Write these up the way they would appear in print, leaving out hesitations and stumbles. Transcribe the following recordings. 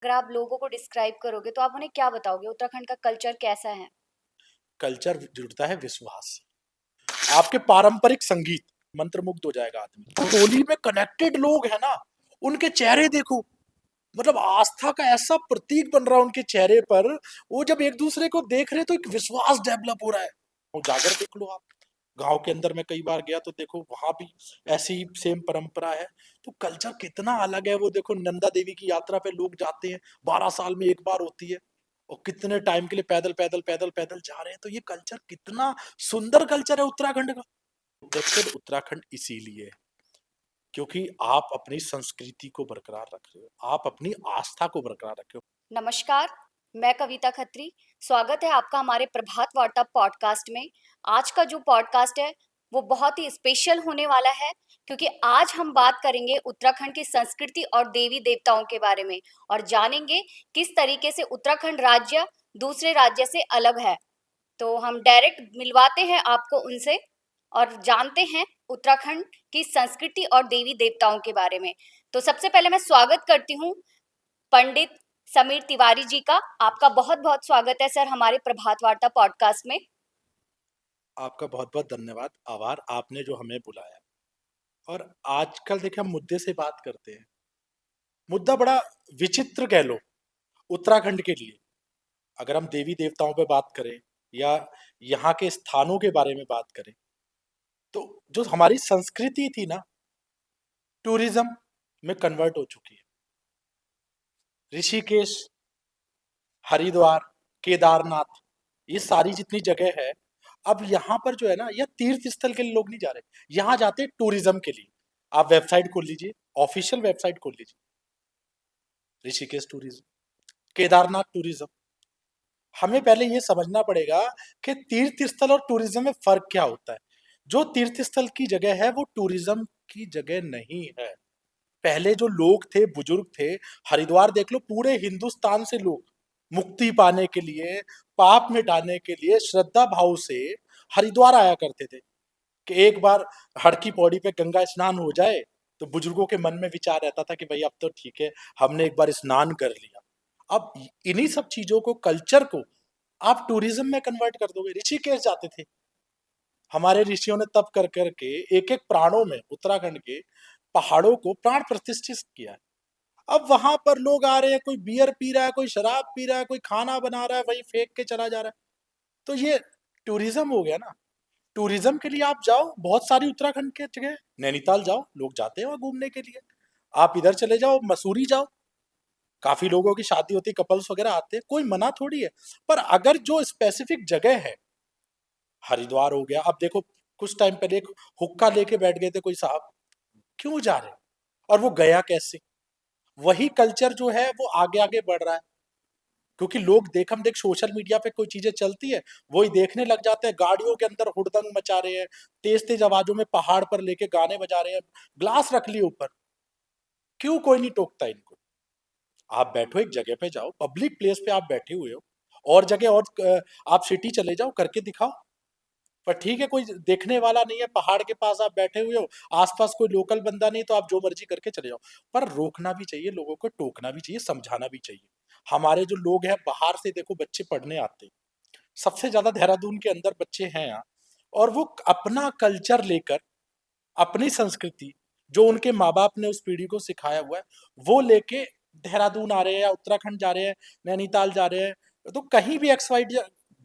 अगर आप लोगों को डिस्क्राइब करोगे तो आप उन्हें क्या बताओगे? उत्तराखंड का कल्चर कैसा है? कल्चर जुड़ता है विश्वास से। आपके पारंपरिक संगीत, मंत्रमुग्ध हो जाएगा आदमी। टोली में कनेक्टेड लोग हैं ना, उनके चेहरे देखो, मतलब आस्था का ऐसा प्रतीक बन रहा है उनके चेहरे पर। वो जब एक दूसरे को देख रहे तो एक विश्वास डेवलप हो रहा है। उजागर देख लो आप, गांव के अंदर मैं कई बार गया तो देखो वहां भी ऐसी सेम परंपरा है। तो कल्चर कितना अलग है वो देखो, नंदा देवी की यात्रा पे लोग जाते हैं, 12 साल में एक बार होती है, और कितने टाइम के लिए पैदल पैदल पैदल पैदल जा रहे हैं। तो ये कल्चर कितना सुंदर कल्चर है उत्तराखंड का। प्रोटेक्टेड उत्तराखंड इसीलिए है, क्योंकि आप अपनी संस्कृति को बरकरार रख रहे हो, आप अपनी आस्था को बरकरार रखे हो। नमस्कार, मैं कविता खत्री। स्वागत है आपका हमारे प्रभात वार्ता पॉडकास्ट में। आज का जो पॉडकास्ट है वो बहुत ही स्पेशल होने वाला है, क्योंकि आज हम बात करेंगे उत्तराखंड की संस्कृति और देवी देवताओं के बारे में और जानेंगे किस तरीके से उत्तराखंड राज्य दूसरे राज्य से अलग है। तो हम डायरेक्ट मिलवाते हैं आपको उनसे और जानते हैं उत्तराखंड की संस्कृति और देवी देवताओं के बारे में। तो सबसे पहले मैं स्वागत करती हूँ पंडित समीर तिवारी जी का। आपका बहुत बहुत स्वागत है सर हमारे प्रभात वार्ता पॉडकास्ट में। आपका बहुत बहुत धन्यवाद, आभार, आपने जो हमें बुलाया। और आजकल देखिए हम मुद्दे से बात करते हैं। मुद्दा बड़ा विचित्र कह लो उत्तराखंड के लिए। अगर हम देवी देवताओं पे बात करें या यहाँ के स्थानों के बारे में बात करें, तो जो हमारी संस्कृति थी ना, टूरिज्म में कन्वर्ट हो चुकी है। ऋषिकेश, हरिद्वार, केदारनाथ, ये सारी जितनी जगह है, अब यहाँ पर जो है ना, यह तीर्थ स्थल के लिए लोग नहीं जा रहे, यहाँ जाते टूरिज्म के लिए। आप वेबसाइट खोल लीजिए, ऑफिशियल वेबसाइट खोल लीजिए, ऋषिकेश टूरिज्म, केदारनाथ टूरिज्म। हमें पहले ये समझना पड़ेगा कि तीर्थ स्थल और टूरिज्म में फर्क क्या होता है। जो तीर्थ स्थल की जगह है वो टूरिज्म की जगह नहीं है। पहले जो लोग थे, बुजुर्ग थे, हरिद्वार देख लो, पूरे हिंदुस्तान से लोग मुक्ति पाने के लिए, पाप मिटाने के लिए श्रद्धा भाव से हरिद्वार आया करते थे कि एक बार हर की पौड़ी पे गंगा स्नान हो जाए। तो बुजुर्गों के मन में विचार रहता था कि भाई अब तो ठीक है, हमने एक बार स्नान कर लिया। अब इन्हीं सब चीजों को, कल्चर को आप टूरिज्म में कन्वर्ट कर दोगे। ऋषिकेश जाते थे हमारे ऋषियों ने, तप कर करके एक एक प्राणों में उत्तराखंड के पहाड़ों को प्राण प्रतिष्ठित किया है। अब वहां पर लोग आ रहे हैं, कोई बियर पी रहा है, कोई शराब पी रहा है, कोई खाना बना रहा है, वही फेंक के चला जा रहा है। तो ये टूरिज्म हो गया ना। टूरिज्म के लिए आप जाओ, बहुत सारी उत्तराखंड के जगह, नैनीताल जाओ, लोग जाते हैं वहां घूमने के लिए। आप इधर चले जाओ, मसूरी जाओ, काफी लोगों की शादी होती है, कपल्स वगैरह आते हैं, कोई मना थोड़ी है। पर अगर जो स्पेसिफिक जगह है, हरिद्वार हो गया, अब देखो कुछ टाइम पहले एक हुक्का लेके बैठ गए थे कोई साहब, क्यों जा रहे हैं? और वो गया कैसे? वही कल्चर जो है वो आगे आगे बढ़ रहा है, क्योंकि लोग देखम देख सोशल मीडिया पे कोई चीजें चलती है, वही देखने लग जाते हैं। गाड़ियों के अंदर हुड़दंग मचा रहे हैं, तेज तेज आवाजों में पहाड़ पर लेके गाने बजा रहे हैं, ग्लास रख लिए ऊपर। क्यों कोई नहीं टोकता इनको? आप बैठो, एक जगह पे जाओ, पब्लिक प्लेस पे आप बैठे हुए हो, और जगह और आप सिटी चले जाओ, करके दिखाओ। पर ठीक है, कोई देखने वाला नहीं है, पहाड़ के पास आप बैठे हुए हो, आसपास कोई लोकल बंदा नहीं, तो आप जो मर्जी करके चले जाओ। पर रोकना भी चाहिए लोगों को, टोकना भी चाहिए, समझाना भी चाहिए। हमारे जो लोग हैं बाहर से, देखो बच्चे पढ़ने आते हैं, सबसे ज्यादा देहरादून के अंदर बच्चे हैं यहाँ, और वो अपना कल्चर लेकर, अपनी संस्कृति, जो उनके माँ बाप ने उस पीढ़ी को सिखाया हुआ है, वो लेके देहरादून आ रहे हैं, या उत्तराखंड जा रहे हैं, नैनीताल जा रहे हैं, तो कहीं भी एक्स वाई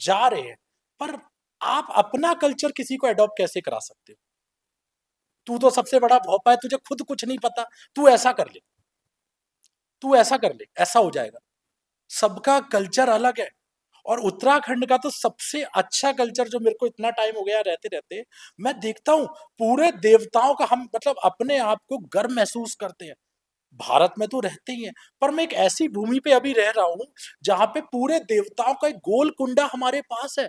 जा रहे हैं। पर आप अपना कल्चर किसी को अडॉप्ट कैसे करा सकते हो? तू तो सबसे बड़ा भौपा है, तुझे खुद कुछ नहीं पता, तू ऐसा कर ले, तू ऐसा कर ले, ऐसा हो जाएगा। सबका कल्चर अलग है। और उत्तराखंड का तो सबसे अच्छा कल्चर, जो मेरे को इतना टाइम हो गया रहते रहते, मैं देखता हूँ पूरे देवताओं का, हम मतलब अपने आप को गर्व महसूस करते हैं। भारत में तो रहते ही हैं, पर मैं एक ऐसी भूमि पे अभी रह रहा हूँ जहां पे पूरे देवताओं का एक गोल कुंडा हमारे पास है।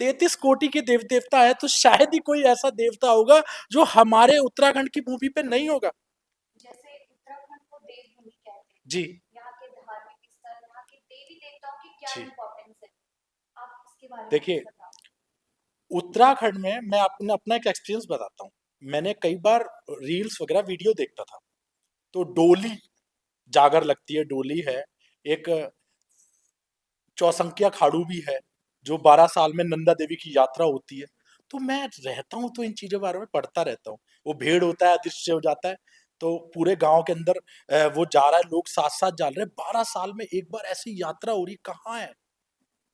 33 कोटि के देव देवता है, तो शायद ही कोई ऐसा देवता होगा जो हमारे उत्तराखंड की भूमि पे नहीं होगा। जैसे उत्तराखंड को देवभूमि कहते हैं, जी। यहाँ के धार्मिक स्थल, यहाँ के देवी देवताओं की क्या जी, इम्पोर्टेंस है? आप इसके बारे में कुछ देखिए, बताओ। उत्तराखंड में मैं अपने अपना एक एक्सपीरियंस बताता हूँ। मैंने कई बार रील्स वगैरह वीडियो देखता था, तो डोली जागर लगती है, डोली है, एक चौसंकिया खाड़ू भी है, जो 12 साल में नंदा देवी की यात्रा होती है। तो मैं रहता हूँ तो इन चीजों के बारे में पढ़ता रहता हूँ। वो भेड़ होता है, अदृश्य हो जाता है, तो पूरे गांव के अंदर वो जा रहा है, लोग साथ साथ जा रहे हैं, 12 साल में एक बार ऐसी यात्रा हो रही, कहाँ है?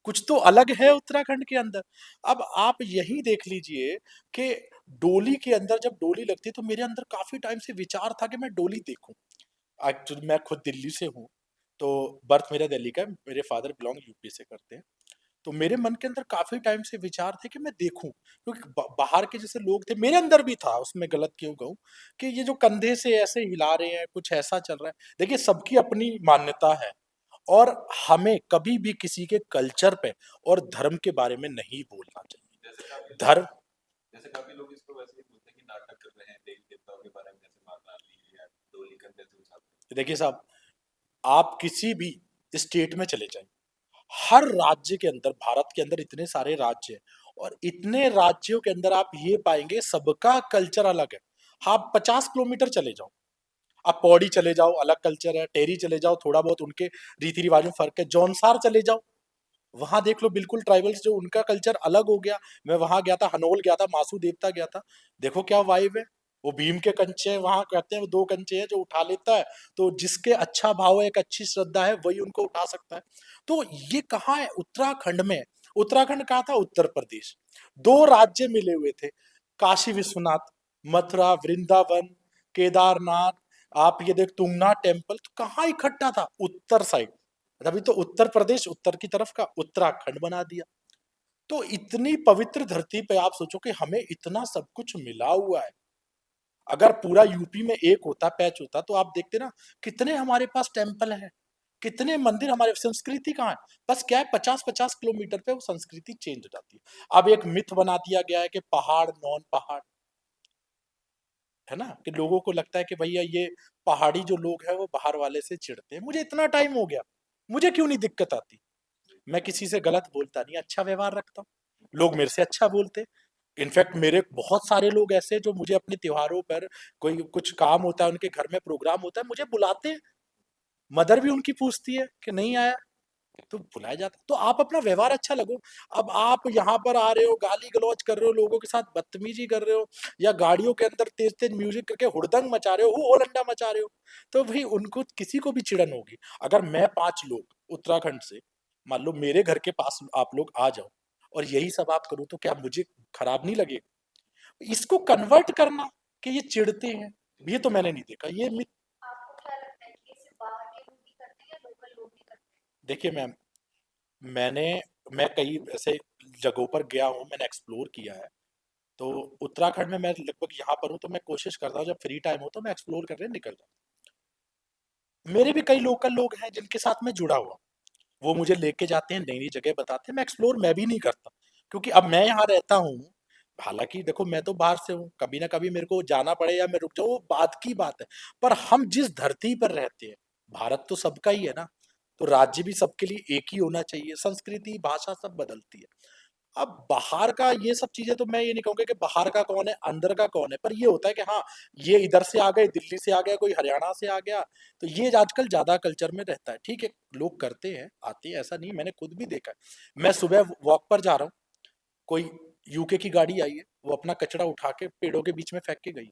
कुछ तो अलग है उत्तराखंड के अंदर। अब आप यही देख लीजिए कि डोली के अंदर जब डोली लगती है तो मेरे अंदर काफी टाइम से विचार था कि मैं डोली देखूं। एक्चुअली मैं खुद दिल्ली से हूँ, तो बर्थ मेरा दिल्ली का है, मेरे फादर बिलोंग यूपी से करते हैं। तो मेरे मन के अंदर काफी टाइम से विचार थे कि मैं देखूं, क्योंकि बाहर के जैसे लोग थे, मेरे अंदर भी था, उसमें गलत क्यों कहूं, कि ये जो कंधे से ऐसे हिला रहे हैं, कुछ ऐसा चल रहा है। देखिए, सबकी अपनी मान्यता है, और हमें कभी भी किसी के कल्चर पे और धर्म के बारे में नहीं बोलना जैसे काफी चाहिए। लोग धर्म, जैसे काफी लोग इसको वैसे ही बोलते हैं कि नाटक कर रहे हैं देवी देवताओं के बारे में, जैसे मारना ली या डोली कंधे से उछालते देखिए साहब, आप किसी भी स्टेट में चले जाएं, हर राज्य के अंदर, भारत के अंदर इतने सारे राज्य हैं, और इतने राज्यों के अंदर आप ये पाएंगे सबका कल्चर अलग है। आप 50 किलोमीटर चले जाओ, आप पौड़ी चले जाओ, अलग कल्चर है, टेरी चले जाओ, थोड़ा बहुत उनके रीति रिवाज में फर्क है, जौनसार चले जाओ, वहां देख लो, बिल्कुल ट्राइबल्स, जो उनका कल्चर अलग हो गया। मैं वहां गया था, हनोल गया था, मासू देवता गया था, देखो क्या वाइब है। वो भीम के कंचे हैं, वहां कहते हैं वो 2 कंचे हैं, जो उठा लेता है, तो जिसके अच्छा भाव है, एक अच्छी श्रद्धा है, वही उनको उठा सकता है। तो ये कहाँ है? उत्तराखंड में है। उत्तराखंड कहाँ था? उत्तर प्रदेश। दो राज्य मिले हुए थे, काशी विश्वनाथ, मथुरा, वृंदावन, केदारनाथ, आप ये देख तुंगनाथ टेम्पल, तो कहाँ इकट्ठा था? उत्तर साइड। अभी तो उत्तर प्रदेश उत्तर की तरफ का उत्तराखंड बना दिया। तो इतनी पवित्र धरती पे आप सोचो कि हमें इतना सब कुछ मिला हुआ है। अगर पूरा यूपी में एक होता, पैच होता, तो आप देखते ना कितने हमारे पास टेम्पल हैं, कितने मंदिर, हमारे संस्कृति कहाँ है? बस क्या है, 50-50 किलोमीटर पे वो संस्कृति चेंज हो जाती है। अब एक मिथ बना दिया गया है कि पहाड़ नॉन पहाड़, है ना, कि लोगों को लगता है कि भैया ये पहाड़ी जो लोग हैं वो बाहर वाले से चिढ़ते हैं। मुझे इतना टाइम हो गया, मुझे क्यों नहीं दिक्कत आती? मैं किसी से गलत बोलता नहीं, अच्छा व्यवहार रखता हूँ, लोग मेरे से अच्छा बोलते। इनफैक्ट मेरे बहुत सारे लोग ऐसे जो मुझे अपने त्योहारों पर, कोई कुछ काम होता है, उनके घर में प्रोग्राम होता है, मुझे बुलाते हैं। मदर भी उनकी पूछती है कि नहीं आया, तो बुलाया जाता है। तो आप अपना व्यवहार अच्छा लगो। अब आप यहाँ पर आ रहे हो, गाली गलौज कर रहे हो, लोगों के साथ बदतमीजी कर रहे हो, या गाड़ियों के अंदर तेज तेज म्यूजिक करके हुड़दंग मचा रहे हो, हू होलंडा मचा रहे हो, तो भाई उनको किसी को भी चिड़न होगी। अगर मैं 5 लोग उत्तराखंड से, मान लो मेरे घर के पास आप लोग आ जाओ, और यही सब आप करो, तो क्या मुझे खराब नहीं लगेगा? इसको कन्वर्ट करना कि ये चिढ़ते हैं, ये तो मैंने नहीं देखा, ये मिथ। आपको क्या लगता है कि ये सिर्फ बाहर के लोग ही करते हैं या लोकल लोग भी करते हैं? देखिए मैम, मैंने मैं कई ऐसे जगहों पर गया हूँ, मैंने एक्सप्लोर किया है। तो उत्तराखंड में मैं लगभग यहाँ पर हूँ, तो मैं कोशिश करता हूँ जब फ्री टाइम हो तो मैं एक्सप्लोर करने निकल जाऊँ। मेरे भी कई लोकल लोग हैं जिनके साथ मैं जुड़ा हुआ, वो मुझे लेके जाते हैं, नई नई जगह बताते हैं, मैं एक्सप्लोर मैं भी नहीं करता, क्योंकि अब मैं यहाँ रहता हूँ। हालांकि देखो, मैं तो बाहर से हूँ, कभी ना कभी मेरे को जाना पड़े या मैं रुक जाऊँ, वो बात की बात है। पर हम जिस धरती पर रहते हैं, भारत तो सबका ही है ना, तो राज्य भी सबके लिए एक ही होना चाहिए। संस्कृति, भाषा सब बदलती है। अब बाहर का ये सब चीजें, तो मैं ये नहीं कहूंगा कि बाहर का कौन है अंदर का कौन है, पर ये होता है कि हाँ, ये इधर से आ गए, दिल्ली से आ गया, कोई हरियाणा से आ गया, तो ये आजकल ज्यादा कल्चर में रहता है। ठीक है, लोग करते हैं, आते हैं, ऐसा नहीं, मैंने खुद भी देखा है। मैं सुबह वॉक पर जा रहा हूँ, कोई यूके की गाड़ी आई है, वो अपना कचरा उठा के पेड़ों के बीच में फेंक के गई।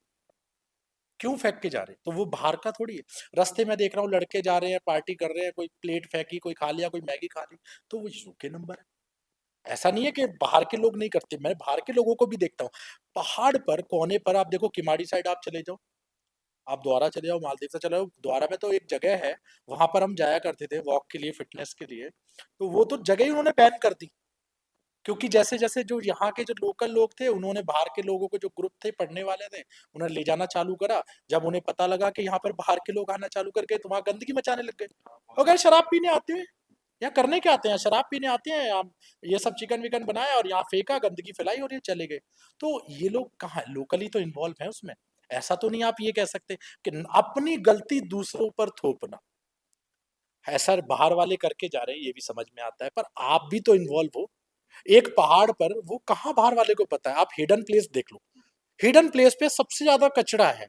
क्यों फेंक के जा रहे हैं? तो वो बाहर का थोड़ी है। रास्ते में देख रहा हूँ लड़के जा रहे हैं, पार्टी कर रहे हैं, कोई प्लेट फेंकी, कोई खा लिया, कोई मैगी खा ली, तो वो यूके नंबर है। ऐसा नहीं है कि बाहर के लोग नहीं करते, मैं बाहर के लोगों को भी देखता हूँ। पहाड़ पर कोने पर आप देखो, किमाड़ी साइड आप चले जाओ, आप द्वारा चले जाओ, मालदीव से चले जाओ, द्वारा में तो एक जगह है, वहां पर हम जाया करते थे वॉक के लिए, फिटनेस के लिए, तो वो तो जगह ही उन्होंने बैन कर दी। क्योंकि जैसे जैसे जो यहाँ के जो लोकल लोग थे, उन्होंने बाहर के लोगों को, जो ग्रुप थे पढ़ने वाले थे, उन्होंने ले जाना चालू करा। जब उन्हें पता लगा कि यहाँ पर बाहर के लोग आना चालू कर गए, तो वहां गंदगी मचाने लग गए। अगर शराब पीने आते हैं, यहाँ करने क्या आते हैं? शराब पीने आते हैं, हम ये सब चिकन विकन बनाया और यहाँ फेंका, गंदगी फैलाई और ये चले गए। तो ये लोग कहाँ लोकली तो इन्वॉल्व है उसमें। ऐसा तो नहीं आप ये कह सकते कि अपनी गलती दूसरों पर थोपना। ऐसा बाहर वाले करके जा रहे हैं, ये भी समझ में आता है, पर आप भी तो इन्वॉल्व हो। एक पहाड़ पर, वो कहाँ बाहर वाले को पता है? आप हिडन प्लेस देख लो, हिडन प्लेस पे सबसे ज्यादा कचरा है,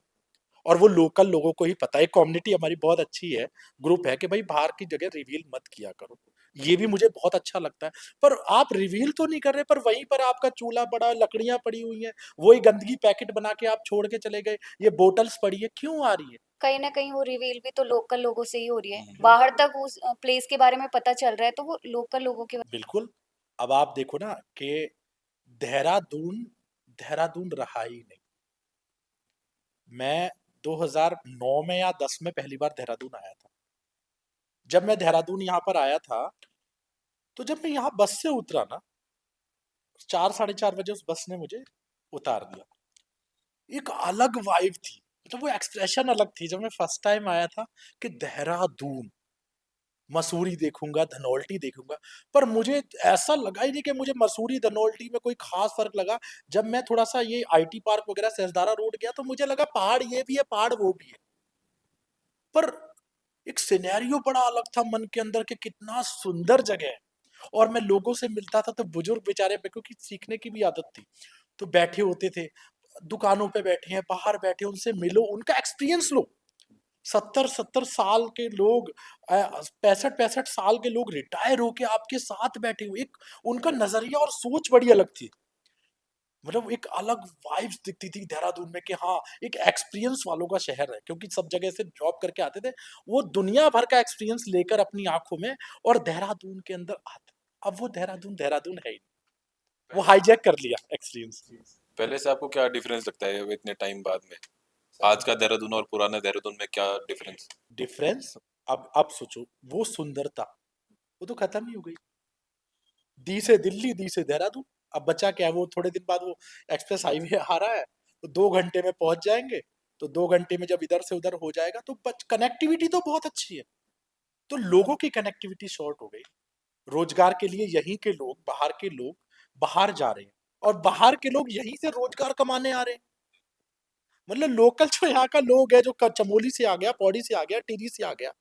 और वो लोकल लोगों को ही पता है। कम्युनिटी हमारी बहुत अच्छी है, ग्रुप है कि भाई बाहर की जगह रिवील मत किया करो। ये भी मुझे बहुत अच्छा लगता है। पर आप रिवील तो नहीं कर रहे, पर वहीं पर आपका चूल्हा पड़ा, लकड़ियां पड़ी हुई हैं, वही गंदगी पैकेट बना के आप छोड़ के चले गए, ये बोटल्स पड़ी है, क्यों आ रही है? कहीं न कहीं वो रिवील भी तो लोकल लोगों से ही हो रही है। हम्म। बाहर तक उस प्लेस के बारे में पता चल रहा है तो वो लोकल लोगों की बिल्कुल। अब आप देखो ना कि देहरादून देहरादून रहा ही नहीं। मैं 2009 में या 10 में पहली बार देहरादून आया था। जब मैं देहरादून यहाँ पर आया था, तो जब मैं यहाँ बस से उतरा ना, 4 साढ़े 4 बजे उस बस ने मुझे उतार दिया। एक अलग वाइब थी, मतलब वो एक्सप्रेशन अलग थी जब मैं फर्स्ट टाइम आया था कि देहरादून, मसूरी देखूंगा, धनौल्टी देखूंगा। पर मुझे ऐसा लगा ही नहीं कि मुझे मसूरी धनौल्टी में कोई खास फर्क लगा। जब मैं थोड़ा सा ये आईटी पार्क वगैरह सहजदारा रोड गया, तो मुझे लगा पहाड़ ये भी है, पहाड़ वो भी है। पर एक सिनेरियो बड़ा अलग था मन के अंदर कि कितना सुंदर जगह है। और मैं लोगों से मिलता था तो बुजुर्ग बेचारे, क्योंकि सीखने की भी आदत थी, तो बैठे होते थे, दुकानों पे बैठे हैं, बाहर बैठे, उनसे मिलो, उनका एक्सपीरियंस लो। 70-70 साल के लोग, 65-65 साल के लोग रिटायर होके आपके साथ बैठे हुए, एक उनका नजरिया और सोच बड़ी अलग थी। मतलब एक अलग वाइब्स दिखती थी देहरादून में कि हाँ, एक एक्सपीरियंस वालों का शहर है, क्योंकि सब जगह से जॉब करके आते थे, वो दुनिया भर का एक्सपीरियंस लेकर अपनी आंखों में, और देहरादून के अंदर आते। अब वो देहरादून देहरादून है ही नहीं, वो हाईजैक कर लिया एक्सपीरियंस। पहले से आपको क्या डिफरेंस लगता है अब इतने टाइम बाद में, आज का देहरादून और पुराना देहरादून में क्या डिफरेंस? डिफरेंस, अब सोचो, वो सुंदरता वो तो खत्म ही हो गई। दी से दिल्ली, दी से देहरादून, अब बचा क्या है? वो थोड़े दिन बाद वो एक्सप्रेस हाईवे आ रहा है, तो 2 घंटे में पहुंच जाएंगे। तो 2 घंटे में जब इधर से उधर हो जाएगा, तो कनेक्टिविटी तो बहुत अच्छी है। तो लोगों की कनेक्टिविटी शॉर्ट हो गई। रोजगार के लिए यहीं के लोग, बाहर के लोग बाहर जा रहे हैं, और बाहर के लोग यहीं से रोजगार कमाने आ रहे हैं। मतलब लोकल जो यहाँ का लोग है, जो चमोली से आ गया, पौड़ी से आ गया, टिहरी से आ गया,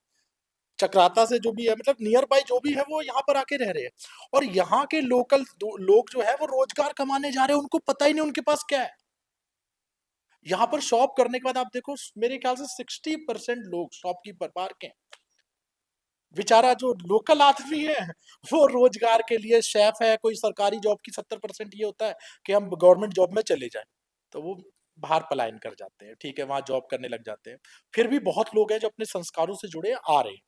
चक्राता से जो भी है, मतलब नियर बाय जो भी है, वो यहाँ पर आके रह रहे हैं। और यहाँ के लोकल लोग जो है वो रोजगार कमाने जा रहे हैं, उनको पता ही नहीं उनके पास क्या है। यहाँ पर शॉप करने के बाद आप देखो, मेरे ख्याल से 60% लोग शॉपकीपर बाहर के हैं। बेचारा जो लोकल आदमी है, वो रोजगार के लिए शेफ है, कोई सरकारी जॉब की 70% ये होता है कि हम गवर्नमेंट जॉब में चले जाएं, तो वो बाहर पलायन कर जाते हैं, ठीक है, वहां जॉब करने लग जाते हैं। फिर भी बहुत लोग हैं जो अपने संस्कारों से जुड़े आ रहे हैं।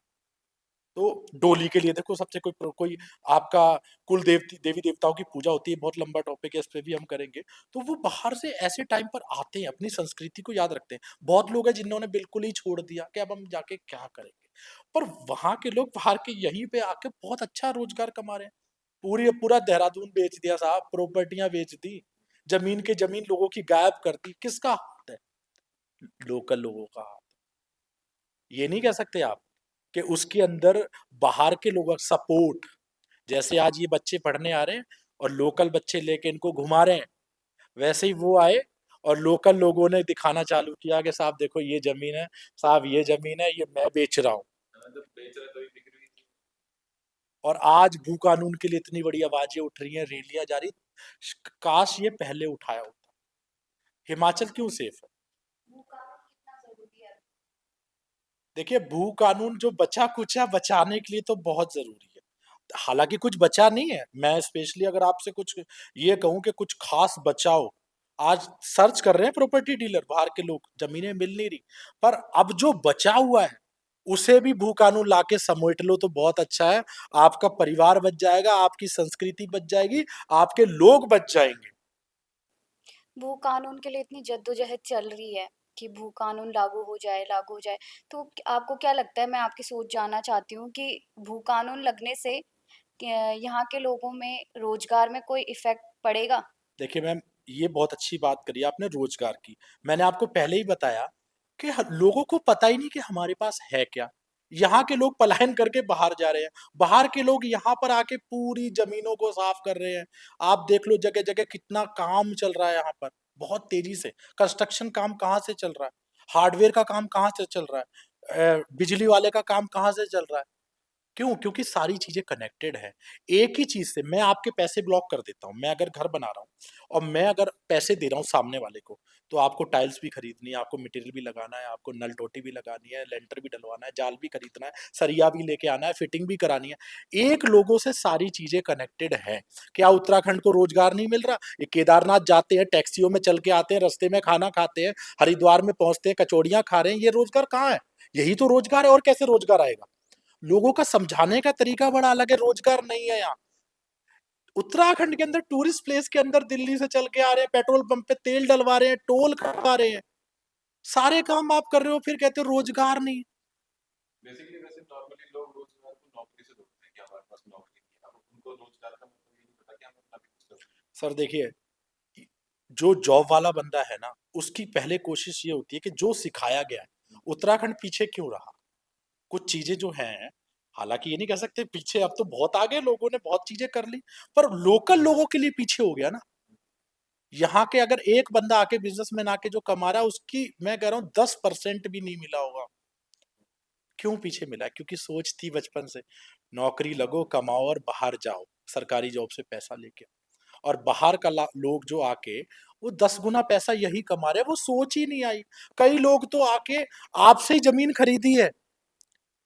तो डोली के लिए देखो, सबसे कोई कोई आपका कुल देवती देवी देवताओं की पूजा होती है, बहुत लंबा टॉपिक है, इस पे भी हम करेंगे। तो वो बाहर से ऐसे टाइम पर आते हैं, अपनी संस्कृति को याद रखते हैं। बहुत लोग हैं जिन्होंने बिल्कुल ही छोड़ दिया कि अब हम जाके क्या करेंगे। पर वहां के लोग बाहर के यहीं पे आके बहुत अच्छा रोजगार कमा रहे हैं। पूरा देहरादून बेच दिया साहब, प्रॉपर्टियां बेच दी, जमीन के जमीन लोगों की गायब कर दी। किसका हाथ है? लोकल लोगों का हाथ। ये नहीं कह सकते आप कि उसके अंदर बाहर के लोगों का सपोर्ट। जैसे आज ये बच्चे पढ़ने आ रहे हैं और लोकल बच्चे लेके इनको घुमा रहे हैं, वैसे ही वो आए और लोकल लोगों ने दिखाना चालू किया कि साहब देखो ये जमीन है, साहब ये जमीन है, ये मैं बेच रहा हूँ। मतलब बेच रहा तो ही बिक रही थी। और आज भू कानून के लिए इतनी बड़ी आवाजें उठ रही हैं, रैलियां जारी। काश ये पहले उठाया होता। हिमाचल क्यों सेफ है? भू कानून कितना ज़रूरी है? देखिए, भू कानून जो बचा कुछ है, बचाने के लिए तो बहुत जरूरी है। हालांकि कुछ बचा नहीं है। मैं स्पेशली अगर आपसे कुछ ये कहूं कि कुछ खास बचाओ, आज सर्च कर रहे हैं प्रॉपर्टी डीलर, बाहर के लोग, जमीनें मिल नहीं रही। पर अब जो बचा हुआ है, उसे भी भू कानून लाके समेट लो तो बहुत अच्छा है। आपका परिवार बच जाएगा, आपकी संस्कृति बच जाएगी, आपके लोग बच जाएंगे। भू कानून के लिए इतनी जद्दोजहद चल रही है कि भू कानून लागू हो जाए। तो आपको क्या लगता है, मैं आपकी सोच जानना चाहती हूँ कि भू कानून लगने से यहाँ के लोगों में रोजगार में कोई इफेक्ट पड़ेगा? देखिए मैम, ये बहुत अच्छी बात करी आपने रोजगार की। मैंने आपको पहले ही बताया कि लोगों को पता ही नहीं कि हमारे पास है क्या। यहाँ के लोग पलायन करके बाहर जा रहे हैं, बाहर के लोग यहाँ पर आके पूरी जमीनों को साफ कर रहे हैं। आप देख लो जगह जगह कितना काम चल रहा है यहाँ पर, बहुत तेजी से। कंस्ट्रक्शन काम कहाँ से चल रहा है, हार्डवेयर का काम कहाँ से चल रहा है, बिजली वाले का काम कहाँ से चल रहा है। क्यों? क्योंकि सारी चीजें कनेक्टेड है। एक ही चीज से मैं आपके पैसे ब्लॉक कर देता हूँ। मैं अगर घर बना रहा हूँ और मैं अगर पैसे दे रहा हूँ सामने वाले को, तो आपको टाइल्स भी खरीदनी है, आपको मटेरियल भी लगाना है, आपको नल टोटी भी लगानी है, लेंटर भी डलवाना है, जाल भी खरीदना है, सरिया भी लेके आना है, फिटिंग भी करानी है। एक लोगों से सारी चीजें कनेक्टेड है। क्या उत्तराखंड को रोजगार नहीं मिल रहा? ये केदारनाथ जाते हैं, टैक्सियों में चल के आते हैं, रास्ते में खाना खाते हैं, हरिद्वार में पहुंचते हैं, कचौड़ियां खा रहे हैं। ये रोजगार कहाँ है? यही तो रोजगार है। और कैसे रोजगार आएगा? लोगों का समझाने का तरीका बड़ा अलग है। रोजगार नहीं है यहाँ। उत्तराखंड के अंदर टूरिस्ट प्लेस के अंदर दिल्ली से चल के आ रहे हैं, पेट्रोल पंप पे तेल डलवा रहे हैं, टोल कटवा रहे हैं, सारे काम आप कर रहे हो, फिर कहते हो रोजगार नहीं। बेसिकली वैसे नॉर्मली लोग रोजगार को नौकरी से जोड़ते हैं कि हमारे पास नौकरी नहीं है। अब उनको रोजगार का मतलब ये नहीं पता कि हम अपना भी कुछ कर सकते सर देखिए, जो जॉब वाला बंदा है ना, उसकी पहले कोशिश ये होती है कि जो सिखाया गया है। उत्तराखंड पीछे क्यों रहा? कुछ चीजें जो हैं, हालांकि ये नहीं कह सकते पीछे, अब तो बहुत आगे लोगों ने बहुत चीजें कर ली, पर लोकल लोगों के लिए पीछे हो गया ना। यहाँ के अगर एक बंदा आके बिजनेसमैन आके जो कमा रहा है, उसकी मैं कह रहा हूँ 10% भी नहीं मिला होगा। क्यों पीछे मिला है? क्योंकि सोच थी बचपन से, नौकरी लगो, कमाओ और बाहर जाओ, सरकारी जॉब से पैसा लेके आओ। और बाहर का लोग जो आके वो 10 गुना पैसा यही कमा रहे हैं, वो सोच ही नहीं आई। कई लोग तो आके आपसे ही जमीन खरीदी है।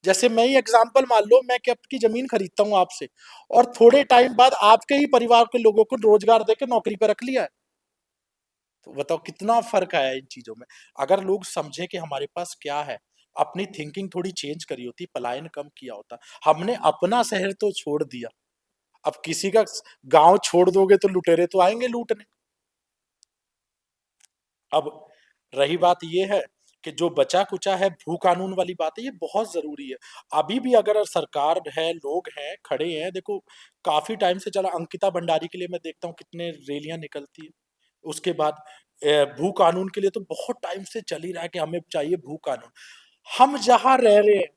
जैसे मैं ही एग्जांपल मान लो, मैं कि आपकी जमीन खरीदता हूँ आपसे, और थोड़े टाइम बाद आपके ही परिवार के लोगों को रोजगार देके नौकरी पर रख लिया है। तो बताओ कितना फर्क आया इन चीजों में। अगर लोग समझे कि हमारे पास क्या है, अपनी थिंकिंग थोड़ी चेंज करी होती, पलायन कम किया होता। हमने अपना शहर तो छोड़ दिया, अब किसी का गांव छोड़ दोगे तो लुटेरे तो आएंगे लूटने। अब रही बात ये है कि जो बचा कुचा है, भू कानून वाली बात है, ये बहुत जरूरी है। अभी भी अगर सरकार है, लोग हैं, खड़े हैं, देखो काफी टाइम से चला, अंकिता भंडारी के लिए मैं देखता हूँ कितने रैलियां निकलती है। उसके बाद भू कानून के लिए तो बहुत टाइम से चल ही रहा है कि हमें चाहिए भू कानून। हम जहां रह रहे हैं,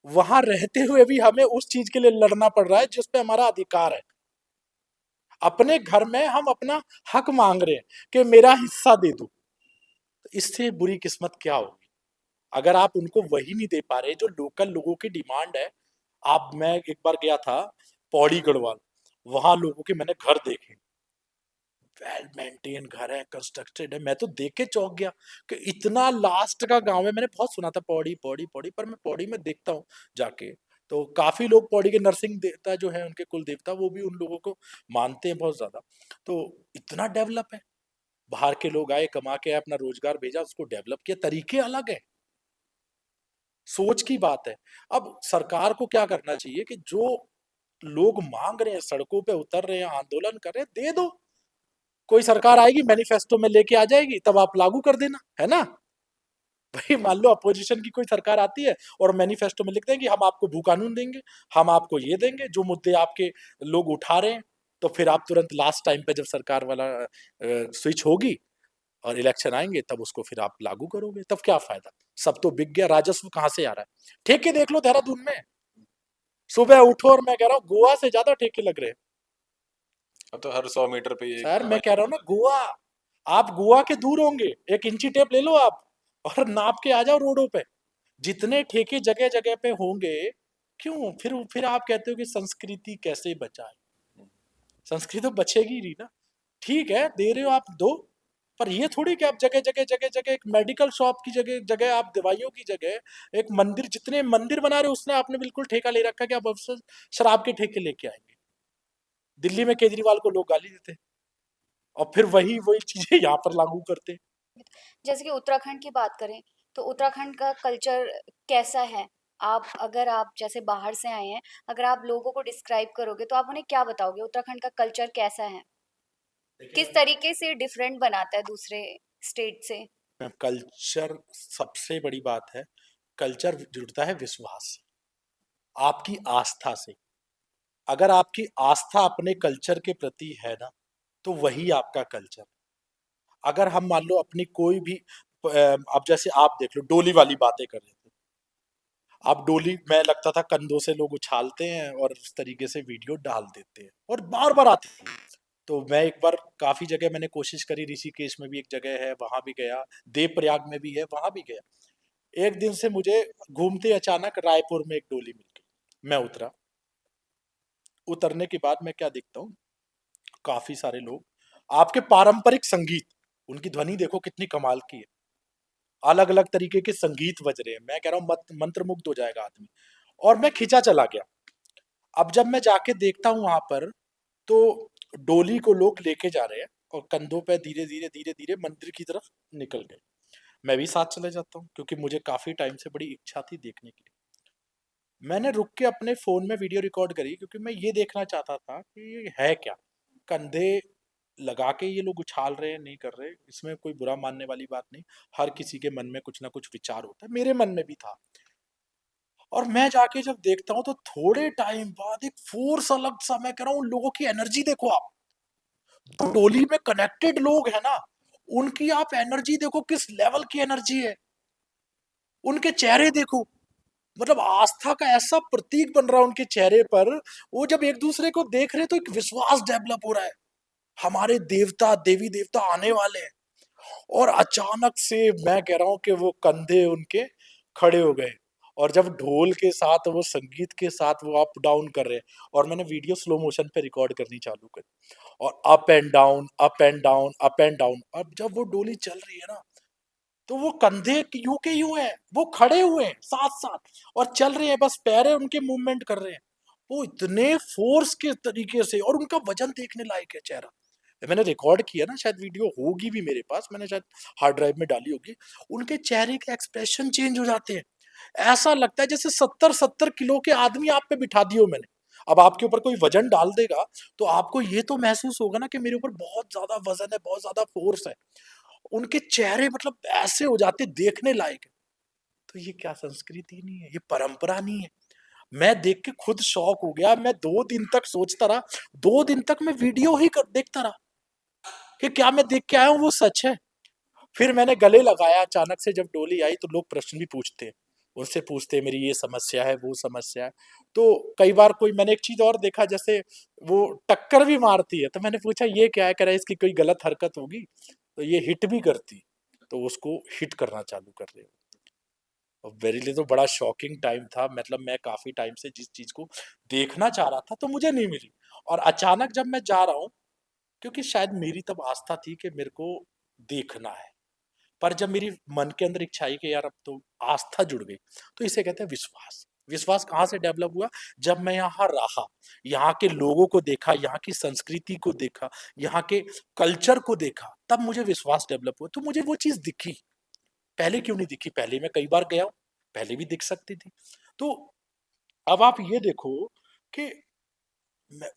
वहां रहते हुए भी हमें उस चीज के लिए लड़ना पड़ रहा है जिस पे हमारा अधिकार है। अपने घर में हम अपना हक मांग रहे हैं कि मेरा हिस्सा दे दो। तो इससे बुरी किस्मत क्या होगी? अगर आप उनको वही नहीं दे पा रहे जो लोकल लोगों की डिमांड है। आप मैं एक बार गया था पौड़ी गढ़वाल, वहां लोगों के मैंने घर देखे, वेल मेंटेन घर है, कंस्ट्रक्टेड है। मैं तो देख के चौंक गया कि इतना लास्ट का गांव है। मैंने बहुत सुना था पौड़ी पौड़ी पौड़ी, पर मैं पौड़ी में देखता हूँ जाके, तो काफी लोग पौड़ी के नरसिंह देवता जो है उनके कुल देवता, वो भी उन लोगों को मानते हैं बहुत ज्यादा। तो इतना डेवलप है। बाहर के लोग आए, कमा के आए, अपना रोजगार भेजा, उसको डेवलप किया, तरीके अलग है, सोच की बात है। अब सरकार को क्या करना चाहिए कि जो लोग मांग रहे हैं, सड़कों पे उतर रहे हैं, आंदोलन कर रहे हैं, दे दो। कोई सरकार आएगी, मैनिफेस्टो में लेके आ जाएगी, तब आप लागू कर देना, है ना? भाई मान लो अपोजिशन की कोई सरकार आती है और मैनिफेस्टो में लिख देंगे हम आपको भू कानून देंगे, हम आपको ये देंगे, जो मुद्दे आपके लोग उठा रहे हैं, तो फिर आप तुरंत लास्ट टाइम पे जब सरकार वाला स्विच होगी और इलेक्शन आएंगे, तब उसको फिर आप लागू करोगे, तब क्या फायदा? सब तो बिक गया, राजस्व कहाँ से आ रहा है? ठेके देख लो देहरादून में, सुबह उठो और मैं कह रहा हूँ गोवा से ज्यादा ठेके लग रहे हैं। अब तो हर 100 मीटर पे एक सर मैं नया कह रहा हूँ ना, गोवा, आप गोवा के दूर होंगे, एक इंची टेप ले लो आप और नाप के आ जाओ रोडों पे, जितने ठेके जगह जगह पे होंगे। क्यों? फिर आप कहते हो कि संस्कृति कैसे बचाए? संस्कृति तो बचेगी नहीं ना। ठीक है, दे रहे हो आप दो, पर ये थोड़ी कि आप जगह जगह जगह जगह एक मेडिकल शॉप की जगह जगह, आप दवाइयों की जगह एक मंदिर, जितने मंदिर बना रहे हो उसने आपने बिल्कुल ठेका ले रखा है कि आप अब से शराब के ठेके लेके आएंगे। दिल्ली में केजरीवाल को लोग गाली देते हैं, और फिर वही वही चीजें यहाँ पर लागू करते हैं। जैसे कि उत्तराखंड की बात करें, तो उत्तराखंड का कल्चर कैसा है? अगर आप जैसे बाहर से आए हैं, अगर आप लोगों को डिस्क्राइब करोगे तो आप उन्हें क्या बताओगे? उत्तराखंड का कल्चर कैसा है? देखिए किस तरीके से डिफरेंट बनाता है दूसरे स्टेट से? मैम, कल्चर सबसे बड़ी बात है। कल्चर जुड़ता है विश्वास से, आपकी आस्था से। अगर आपकी आस्था अपने कल्चर के प्रति है ना, तो वही आपका कल्चर। अगर हम मान लो अपनी कोई भी अब जैसे आप देख लो, डोली वाली बातें कर रहे थे आप, डोली में लगता था कंधों से लोग उछालते हैं और उस तरीके से वीडियो डाल देते हैं और बार बार आते हैं। तो मैं एक बार, काफी जगह मैंने कोशिश करी, ऋषिकेश में भी एक जगह है वहां भी गया, देवप्रयाग में भी है वहां भी गया। एक दिन से मुझे घूमते अचानक रायपुर में एक डोली मिल गई। मैं उतरा। उतरने के बाद मैं क्या देखता हूँ, काफी सारे लोग, आपके पारंपरिक संगीत, उनकी ध्वनि देखो कितनी कमाल की है, अलग अलग तरीके के संगीत बज रहे हैं, मैं कह रहा हूँ मंत्रमुग्ध हो जाएगा आदमी। और मैं खिंचा चला गया। अब जब मैं जाके देखता हूँ वहां पर, तो डोली को लोग लेके जा रहे हैं और कंधों पे धीरे धीरे धीरे धीरे मंदिर की तरफ निकल गए। मैं भी साथ चले जाता हूँ क्योंकि मुझे काफी टाइम से बड़ी इच्छा थी देखने की। मैंने रुक के अपने फोन में वीडियो रिकॉर्ड करी क्योंकि मैं ये देखना चाहता था कि ये है क्या, कंधे लगा के ये लोग उछाल रहे हैं नहीं कर रहे, इसमें कोई बुरा मानने वाली बात नहीं। हर किसी के मन में कुछ ना कुछ विचार होता है, मेरे मन में भी था। और मैं जाके जब देखता हूँ तो थोड़े टाइम बाद एक फोर्स अलग सा, मैं कह रहा हूँ लोगों की एनर्जी देखो आप, जो टोली में कनेक्टेड लोग हैं ना, उनकी आप एनर्जी देखो किस लेवल की एनर्जी है, उनके चेहरे देखो, मतलब आस्था का ऐसा प्रतीक बन रहा है उनके चेहरे पर। वो जब एक दूसरे को देख रहे तो एक विश्वास डेवलप हो रहा है, हमारे देवता देवी देवता आने वाले हैं। और अचानक से मैं कह रहा हूं कि वो कंधे उनके खड़े हो गए, और जब ढोल के साथ वो संगीत के साथ वो अप डाउन कर रहे हैं, और मैंने वीडियो स्लो मोशन पे रिकॉर्ड करनी चालू करी, और up and down up and down up and down. अब जब वो डोली चल रही है ना, तो वो कंधे यूं के यूं है, वो खड़े हुए हैं साथ साथ और चल रहे हैं, बस पैर उनके मूवमेंट कर रहे हैं। वो इतने फोर्स के तरीके से, और उनका वजन देखने लायक है चेहरा। मैंने रिकॉर्ड किया ना, शायद वीडियो होगी भी मेरे पास, मैंने शायद हार्ड ड्राइव में डाली होगी। उनके चेहरे के एक्सप्रेशन चेंज हो जाते हैं, ऐसा लगता है जैसे 70-70 किलो के आदमी आप पे बिठा दियो मैंने। अब आपके ऊपर कोई वजन डाल देगा तो आपको ये तो महसूस होगा ना कि मेरे ऊपर बहुत ज्यादा वजन है, बहुत ज्यादा फोर्स है। उनके चेहरे मतलब ऐसे हो जाते देखने लायक है। तो ये क्या संस्कृति नहीं है, ये परंपरा नहीं है। मैं देख के खुद शॉक हो गया, मैं 2 दिन तक सोचता रहा, 2 दिन तक मैं वीडियो ही देखता रहा कि क्या मैं देख के आया हूँ वो सच है। फिर मैंने गले लगाया, अचानक से जब डोली आई तो लोग प्रश्न भी पूछते हैं, उनसे पूछते हैं मेरी ये समस्या है वो समस्या है। तो कई बार कोई, मैंने एक चीज और देखा, जैसे वो टक्कर भी मारती है, तो मैंने पूछा ये क्या है, कह रहा है इसकी कोई गलत हरकत होगी, तो ये हिट भी करती, तो उसको हिट करना चालू कर रहे हो। और मेरे लिए तो बड़ा शॉकिंग टाइम था, मतलब मैं काफी टाइम से जिस चीज को देखना चाह रहा था तो मुझे नहीं मिली, और अचानक जब मैं जा रहा हूँ, क्योंकि शायद मेरी तब आस्था थी कि मेरे को देखना है, पर जब मेरी मन के अंदर इच्छा आई कि यार अब तो आस्था जुड़ गई, तो इसे कहते हैं विश्वास। विश्वास कहाँ से डेवलप हुआ, जब मैं यहाँ रहा, यहाँ के लोगों को देखा, यहाँ की संस्कृति को देखा, यहाँ के कल्चर को देखा, तब मुझे विश्वास डेवलप हुआ, तो मुझे वो चीज दिखी। पहले क्यों नहीं दिखी, पहले मैं कई बार गया हूं, पहले भी दिख सकती थी। तो अब आप ये देखो कि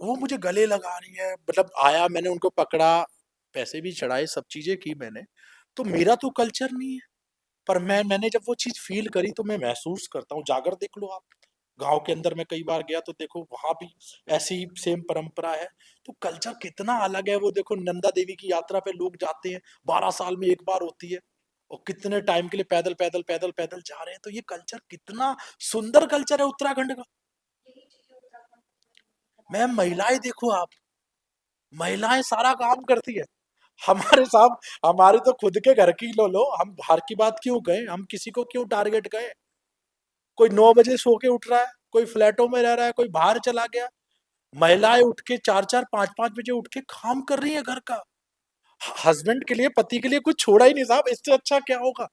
वो मुझे गले लगा रही है, मतलब आया, मैंने उनको पकड़ा, पैसे भी चढ़ाए, सब चीजें की मैंने। तो मेरा तो कल्चर नहीं है, पर मैंने जब वो चीज फील करी तो मैं महसूस करता हूँ। जागर देख लो आप, गांव के अंदर मैं कई बार गया तो देखो वहां भी ऐसी सेम परंपरा है। तो कल्चर कितना अलग है, वो देखो नंदा देवी की यात्रा पे लोग जाते हैं, 12 साल में एक बार होती है, और कितने टाइम के लिए पैदल पैदल पैदल पैदल जा रहे हैं। तो ये कल्चर कितना सुंदर कल्चर है उत्तराखंड का। मैम महिलाएं देखो आप, महिलाएं सारा काम करती है। हमारे साहब, हमारे तो खुद के घर की लो, हम बाहर की बात क्यों कहें, हम किसी को क्यों टारगेट करें। कोई 9 बजे सो के उठ रहा है, कोई फ्लैटों में रह रहा है, कोई बाहर चला गया, महिलाएं उठ के 4-4 5-5 बजे उठ के काम कर रही है घर का। हस्बैंड के लिए, पति के लिए कुछ छोड़ा ही नहीं साहब, इससे अच्छा क्या होगा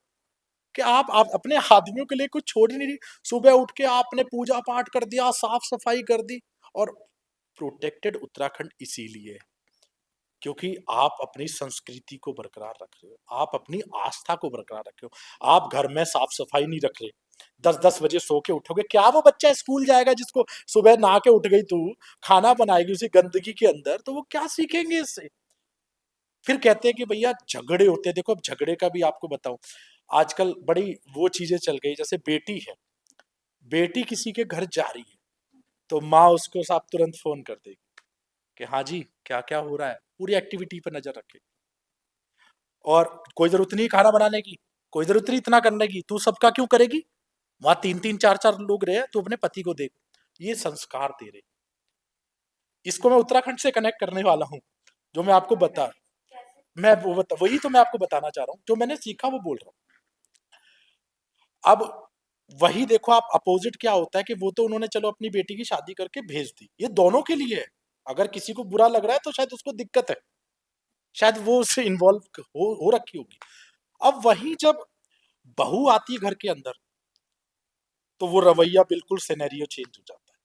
कि आप अपने आदमियों के लिए कुछ छोड़ ही नहीं रही। सुबह उठ के आपने पूजा पाठ कर दिया, साफ सफाई कर दी। और प्रोटेक्टेड उत्तराखंड इसीलिए है, क्योंकि आप अपनी संस्कृति को बरकरार रख रहे हो, आप अपनी आस्था को बरकरार रख रहे हो। आप घर में साफ सफाई नहीं रख रहे, 10-10 बजे सो के उठोगे, क्या वो बच्चा स्कूल जाएगा जिसको सुबह नहा के उठ गई तू, खाना बनाएगी उसी गंदगी के अंदर, तो वो क्या सीखेंगे इससे। फिर कहते हैं कि भैया झगड़े होते हैं, देखो अब झगड़े का भी आपको बताऊं, आजकल बड़ी वो चीजें चल गई, जैसे बेटी है, बेटी किसी के घर जा रही है, तो माँ उसको साहब तुरंत फोन कर देगी कि हाँ जी क्या क्या हो रहा है, पूरी एक्टिविटी पर नजर रखे। और कोई जरूरत नहीं खाना बनाने की, कोई जरूरत नहीं इतना करने की, तू सबका क्यों करेगी, वहां 3-3 4-4 लोग रहे, तू अपने पति को देख। ये संस्कार दे रहे, इसको मैं उत्तराखंड से कनेक्ट करने वाला हूँ, जो मैं आपको बता, मैं वही तो मैं आपको बताना चाह रहा हूँ, जो मैंने सीखा वो बोल रहा हूँ। अब वही देखो आप अपोजिट क्या होता है कि वो तो उन्होंने चलो अपनी बेटी की शादी करके भेज दी, ये दोनों के लिए है। अगर किसी को बुरा लग रहा है तो शायद उसको दिक्कत है, शायद वो उससे इन्वॉल्व हो रखी होगी। अब वही जब बहू आती है घर के अंदर, तो वो रवैया बिल्कुल सिनेरियो चेंज हो जाता है।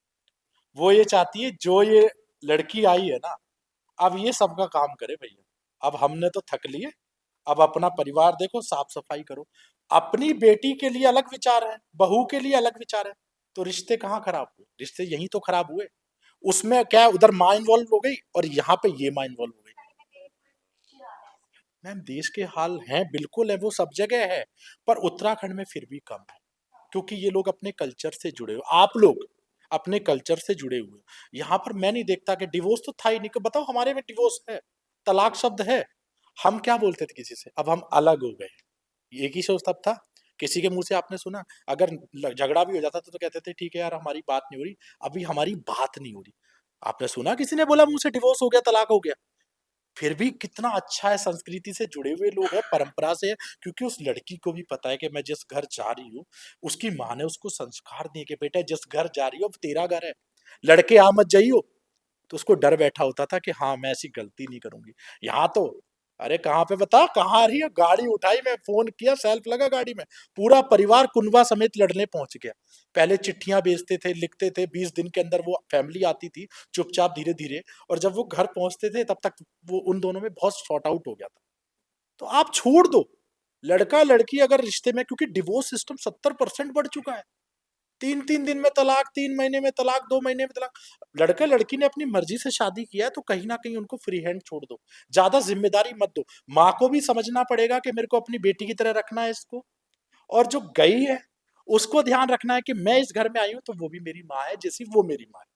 वो ये चाहती है जो ये लड़की आई है ना, अब ये सबका काम करे भैया, अब हमने तो थक लिए, अब अपना परिवार देखो, साफ सफाई करो। अपनी बेटी के लिए अलग विचार है, बहू के लिए अलग विचार है, तो रिश्ते कहाँ खराब हुए? रिश्ते यही तो खराब हुए। उसमें क्या है, उधर माँ इन्वॉल्व हो गई और यहाँ पे ये माँ इन्वॉल्व हो गई। मैम देश के हाल हैं, बिल्कुल है, वो सब जगह है, पर उत्तराखंड में फिर भी कम है, क्योंकि ये लोग अपने कल्चर से जुड़े हुए, आप लोग अपने कल्चर से जुड़े हुए। यहाँ पर मैं नहीं देखता कि डिवोर्स तो था ही नहीं, कि बताओ हमारे में डिवोर्स है, तलाक शब्द है। हम क्या बोलते थे किसी से, अब हम अलग हो गए, एक ही शब्द तब था। किसी के मुंह से आपने सुना, अगर झगड़ा भी हो जाता था तो कहते थे ठीक है यार हमारी बात नहीं हो रही, अभी हमारी बात नहीं हो रही। आपने सुना किसी ने बोला मुंह से डिवोर्स हो गया, तलाक हो गया? फिर भी कितना अच्छा है, संस्कृति से जुड़े हुए लोग हैं, परंपरा से है, क्योंकि उस लड़की को भी पता है कि मैं जिस घर जा रही हूँ, उसकी माँ ने उसको संस्कार दिए कि बेटा जिस घर जा रही हो वो तेरा घर है, लड़के आ मत जाइयो। तो उसको डर बैठा होता था कि हाँ मैं ऐसी गलती नहीं करूंगी। यहाँ तो अरे कहाँ पे, बता कहाँ आ रही है, गाड़ी उठाई, मैं फोन किया, सेल्फ लगा गाड़ी में, पूरा परिवार कुनबा समेत लड़ने पहुंच गया। पहले चिट्ठियां भेजते थे, लिखते थे, 20 दिन के अंदर वो फैमिली आती थी चुपचाप धीरे धीरे, और जब वो घर पहुंचते थे तब तक वो उन दोनों में बहुत शॉर्ट आउट हो गया था। तो आप छोड़ दो लड़का लड़की अगर रिश्ते में, क्योंकि डिवोर्स सिस्टम 70% बढ़ चुका है। 3-3 दिन में तलाक, 3 महीने में तलाक, 2 महीने में तलाक। लड़के लड़की ने अपनी मर्जी से शादी किया है तो कहीं ना कहीं उनको फ्री हैंड छोड़ दो, ज्यादा जिम्मेदारी मत दो। माँ को भी समझना पड़ेगा कि मेरे को अपनी बेटी की तरह रखना है इसको, और जो गई है उसको ध्यान रखना है कि मैं इस घर में आई हूं तो वो भी मेरी माँ है जैसी वो मेरी माँ है।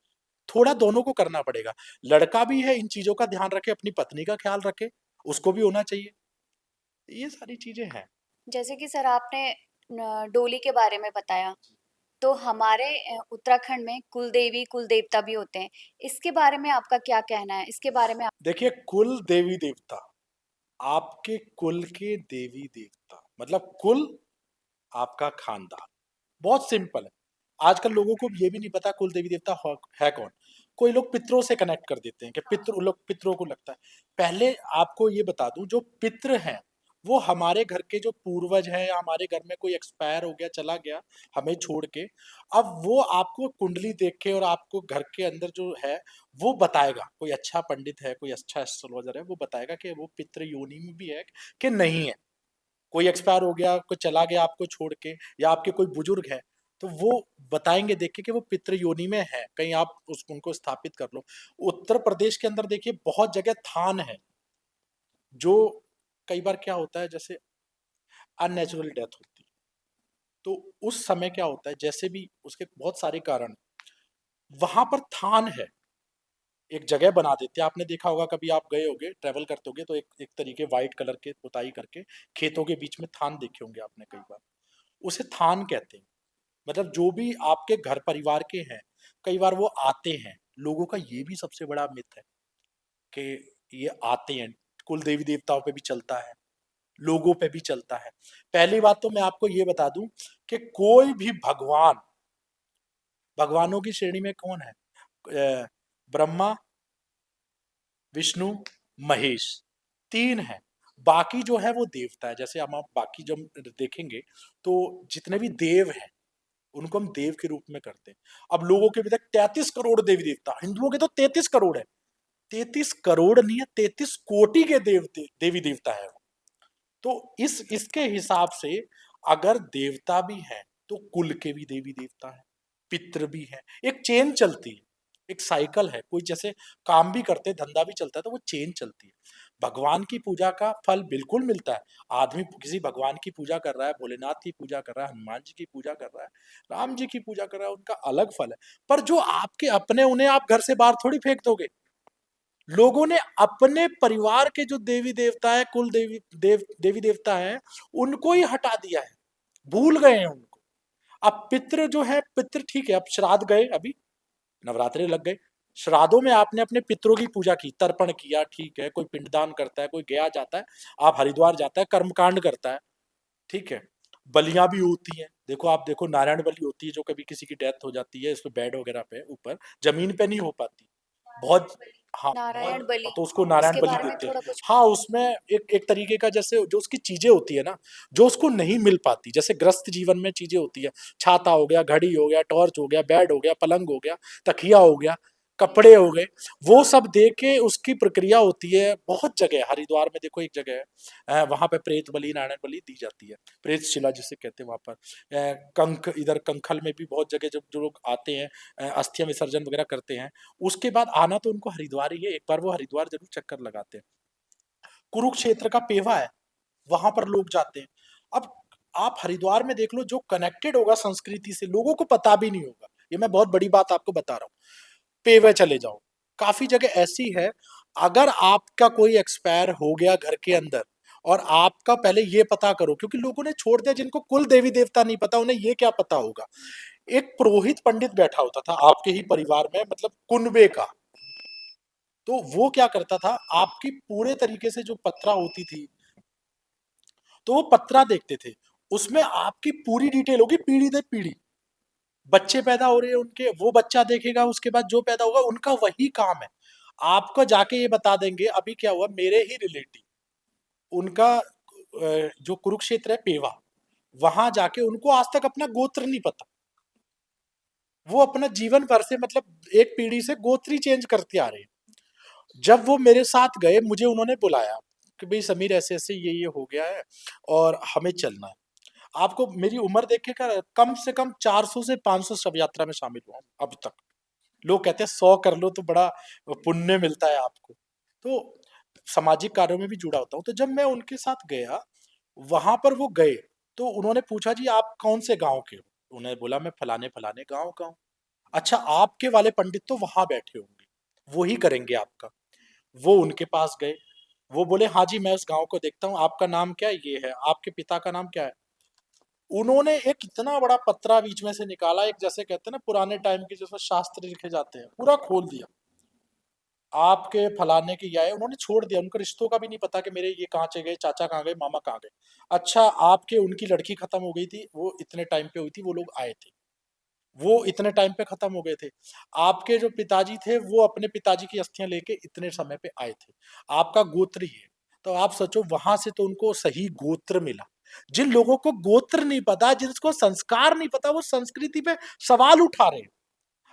थोड़ा दोनों को करना पड़ेगा। लड़का भी है इन चीजों का ध्यान रखे, अपनी पत्नी का ख्याल रखे, उसको भी होना चाहिए। ये सारी चीजें हैं। जैसे कि सर आपने डोली के बारे में बताया, तो हमारे उत्तराखंड में कुल देवी कुल देवता भी होते हैं। इसके बारे में आपका क्या कहना है? इसके बारे में देखिए कुल देवी देवता, आपके कुल के देवी देवता मतलब कुल आपका खानदान, बहुत सिंपल है। आजकल लोगों को ये भी नहीं पता कुल देवी देवता है कौन। कोई लोग पितरों से कनेक्ट कर देते हैं कि पितृ, लोग पितरों को लगता है। पहले आपको ये बता दूं, जो पितृ हैं वो हमारे घर के जो पूर्वज हैं, या हमारे घर में कोई एक्सपायर हो गया, चला गया हमें छोड़ के, अब वो आपको कुंडली देख के और आपको घर के अंदर जो है वो बताएगा, कोई अच्छा पंडित है, कोई अच्छा एस्ट्रोलॉजर है, वो बताएगा कि वो पितृ योनि में भी है कि नहीं है। कोई एक्सपायर हो गया, कोई चला गया आपको छोड़ के, या आपके कोई बुजुर्ग है, तो वो बताएंगे देख के कि वो पितृ योनि में है, कहीं आप उनको स्थापित कर लो। उत्तर प्रदेश के अंदर देखिए बहुत जगह थान है, जो कई बार क्या होता है, जैसे अननेचुरल डेथ होती है, तो उस समय क्या होता है, जैसे भी उसके बहुत सारे कारण, वहां पर थान है, एक जगह बना देते हैं। आपने देखा होगा, कभी आप गए होगे, ट्रेवल करते होगे, तो एक एक तरीके व्हाइट कलर के पुताई करके खेतों के बीच में थान देखे होंगे आपने कई बार, उसे थान कहते हैं। मतलब जो भी आपके घर परिवार के हैं, कई बार वो आते हैं। लोगों का ये भी सबसे बड़ा मिथ है कि ये आते हैं, कुल देवी देवताओं पे भी चलता है, लोगों पे भी चलता है। पहली बात तो मैं आपको ये बता दूं कि कोई भी भगवान, भगवानों की श्रेणी में कौन है? ब्रह्मा, विष्णु, महेश, तीन है। बाकी जो है वो देवता है। जैसे हम आप बाकी जो देखेंगे, तो जितने भी देव हैं उनको हम देव के रूप में करते हैं। अब लोगों के भी तक 33 करोड़ देवी देवता, हिंदुओं के तो 33 करोड़ है। 33 करोड़ नहीं है, 33 कोटि के देवी देवता है वो। तो इसके हिसाब से अगर देवता भी हैं तो कुल के भी देवी देवता है, पितृ भी है, एक चेन चलती है, एक साइकिल है। कोई जैसे काम भी करते, धंधा भी चलता है, तो वो चेन चलती है। भगवान की पूजा का फल बिल्कुल मिलता है। आदमी किसी भगवान की पूजा कर रहा है, भोलेनाथ की पूजा कर रहा है, हनुमान जी की पूजा कर रहा है, राम जी की पूजा कर रहा है, उनका अलग फल है। पर जो आपके अपने, उन्हें आप घर से बाहर थोड़ी फेंक दोगे। लोगों ने अपने परिवार के जो देवी देवता है, कुल देवी देवता है, उनको ही हटा दिया है, भूल गए हैं उनको। अब पितृ जो है, पितृ ठीक है, अब श्राद्ध गए, अभी नवरात्रे लग गए, श्राद्धों में आपने अपने पितरों की पूजा की, तर्पण किया, ठीक है, कोई पिंडदान करता है, कोई गया जाता है, आप हरिद्वार जाता है, कर्मकांड करता है, ठीक है। बलियां भी होती हैं, देखो आप देखो नारायण बलि होती है जो कभी किसी की डेथ हो जाती है, इस पे बेड वगैरह पे ऊपर, जमीन पे नहीं हो पाती, बहुत, हाँ नारायण बहुत, बलि, तो उसको नारायण इसके बलि बारे में देते हैं। थोड़ा कुछ। हाँ उसमें एक एक तरीके का, जैसे जो उसकी चीजें होती है ना, जो उसको नहीं मिल पाती, जैसे ग्रस्त जीवन में चीजें होती है, छाता हो गया, घड़ी हो गया, टॉर्च हो गया, बेड हो गया, पलंग हो गया, तकिया हो गया, कपड़े हो गए, वो सब दे के उसकी प्रक्रिया होती है। बहुत जगह है, हरिद्वार में देखो एक जगह है, वहां पे प्रेत बलि, नारायण बलि दी जाती है, प्रेत शिला जिसे कहते हैं वहां पर। कंख, इधर कंखल में भी बहुत जगह जब जो लोग आते हैं, अस्थियां विसर्जन वगैरह करते हैं, उसके बाद आना तो उनको हरिद्वार ही है, एक बार वो हरिद्वार जरूर चक्कर लगाते हैं। कुरुक्षेत्र का पेवा है, वहां पर लोग जाते हैं। अब आप हरिद्वार में देख लो, जो कनेक्टेड होगा संस्कृति से, लोगों को पता भी नहीं होगा, ये मैं बहुत बड़ी बात आपको बता रहा हूँ। पेवे चले जाओ, काफी जगह ऐसी है, अगर आपका कोई एक्सपायर हो गया घर के अंदर, और आपका पहले ये पता करो, क्योंकि लोगों ने छोड़ दिया, जिनको कुल देवी देवता नहीं पता, उन्हें ये क्या पता होगा। एक पुरोहित पंडित बैठा होता था आपके ही परिवार में, मतलब कुनबे का, तो वो क्या करता था, आपकी पूरे तरीके से जो पत्रा होती थी, तो वो पत्रा देखते थे, उसमें आपकी पूरी डिटेल होगी, पीढ़ी दर पीढ़ी, बच्चे पैदा हो रहे हैं उनके, वो बच्चा देखेगा, उसके बाद जो पैदा होगा, उनका वही काम है, आपको जाके ये बता देंगे। अभी क्या हुआ, मेरे ही रिलेटिव, उनका जो कुरुक्षेत्र है पेवा, वहां जाके उनको आज तक अपना गोत्र नहीं पता, वो अपना जीवन भर से, मतलब एक पीढ़ी से गोत्र ही चेंज करते आ रहे हैं। जब वो मेरे साथ गए, मुझे उन्होंने बुलाया कि भाई समीर ऐसे ऐसे ये हो गया है और हमें चलना है। आपको मेरी उम्र देख के कर, कम से कम 400 से 500 शव यात्रा में शामिल हुआ हूं अब तक। लोग कहते हैं 100 कर लो तो बड़ा पुण्य मिलता है आपको, तो सामाजिक कार्यों में भी जुड़ा होता हूँ। तो जब मैं उनके साथ गया, वहां पर वो गए, तो उन्होंने पूछा जी आप कौन से गांव के हो, उन्होंने बोला मैं फलाने फलाने गांव का हूँ। अच्छा आपके वाले पंडित तो वहां बैठे होंगे, वो ही करेंगे आपका। वो उनके पास गए, वो बोले हाँ जी मैं उस गांव को देखता हूँ, आपका नाम क्या है, ये है, आपके पिता का नाम क्या है। उन्होंने एक इतना बड़ा पत्रा बीच में से निकाला, एक जैसे कहते हैं ना पुराने टाइम के जिसमें शास्त्र लिखे जाते हैं, पूरा खोल दिया, आपके फलाने के ये आए, उन्होंने छोड़ दिया, उनको रिश्तों का भी नहीं पता कि मेरे ये कहाँ चले गए, चाचा कहाँ गए, मामा कहाँ गए। अच्छा आपके, उनकी लड़की खत्म हो गई थी, वो इतने टाइम पे हुई थी, वो लोग आए थे, वो इतने टाइम पे खत्म हो गए थे। आपके जो पिताजी थे, वो अपने पिताजी की अस्थियां लेके इतने समय पे आए थे, आपका गोत्र ही है। तो आप सोचो, वहां से तो उनको सही गोत्र मिला। जिन लोगों को गोत्र नहीं पता, जिसको संस्कार नहीं पता, वो संस्कृति पे सवाल उठा रहे हैं।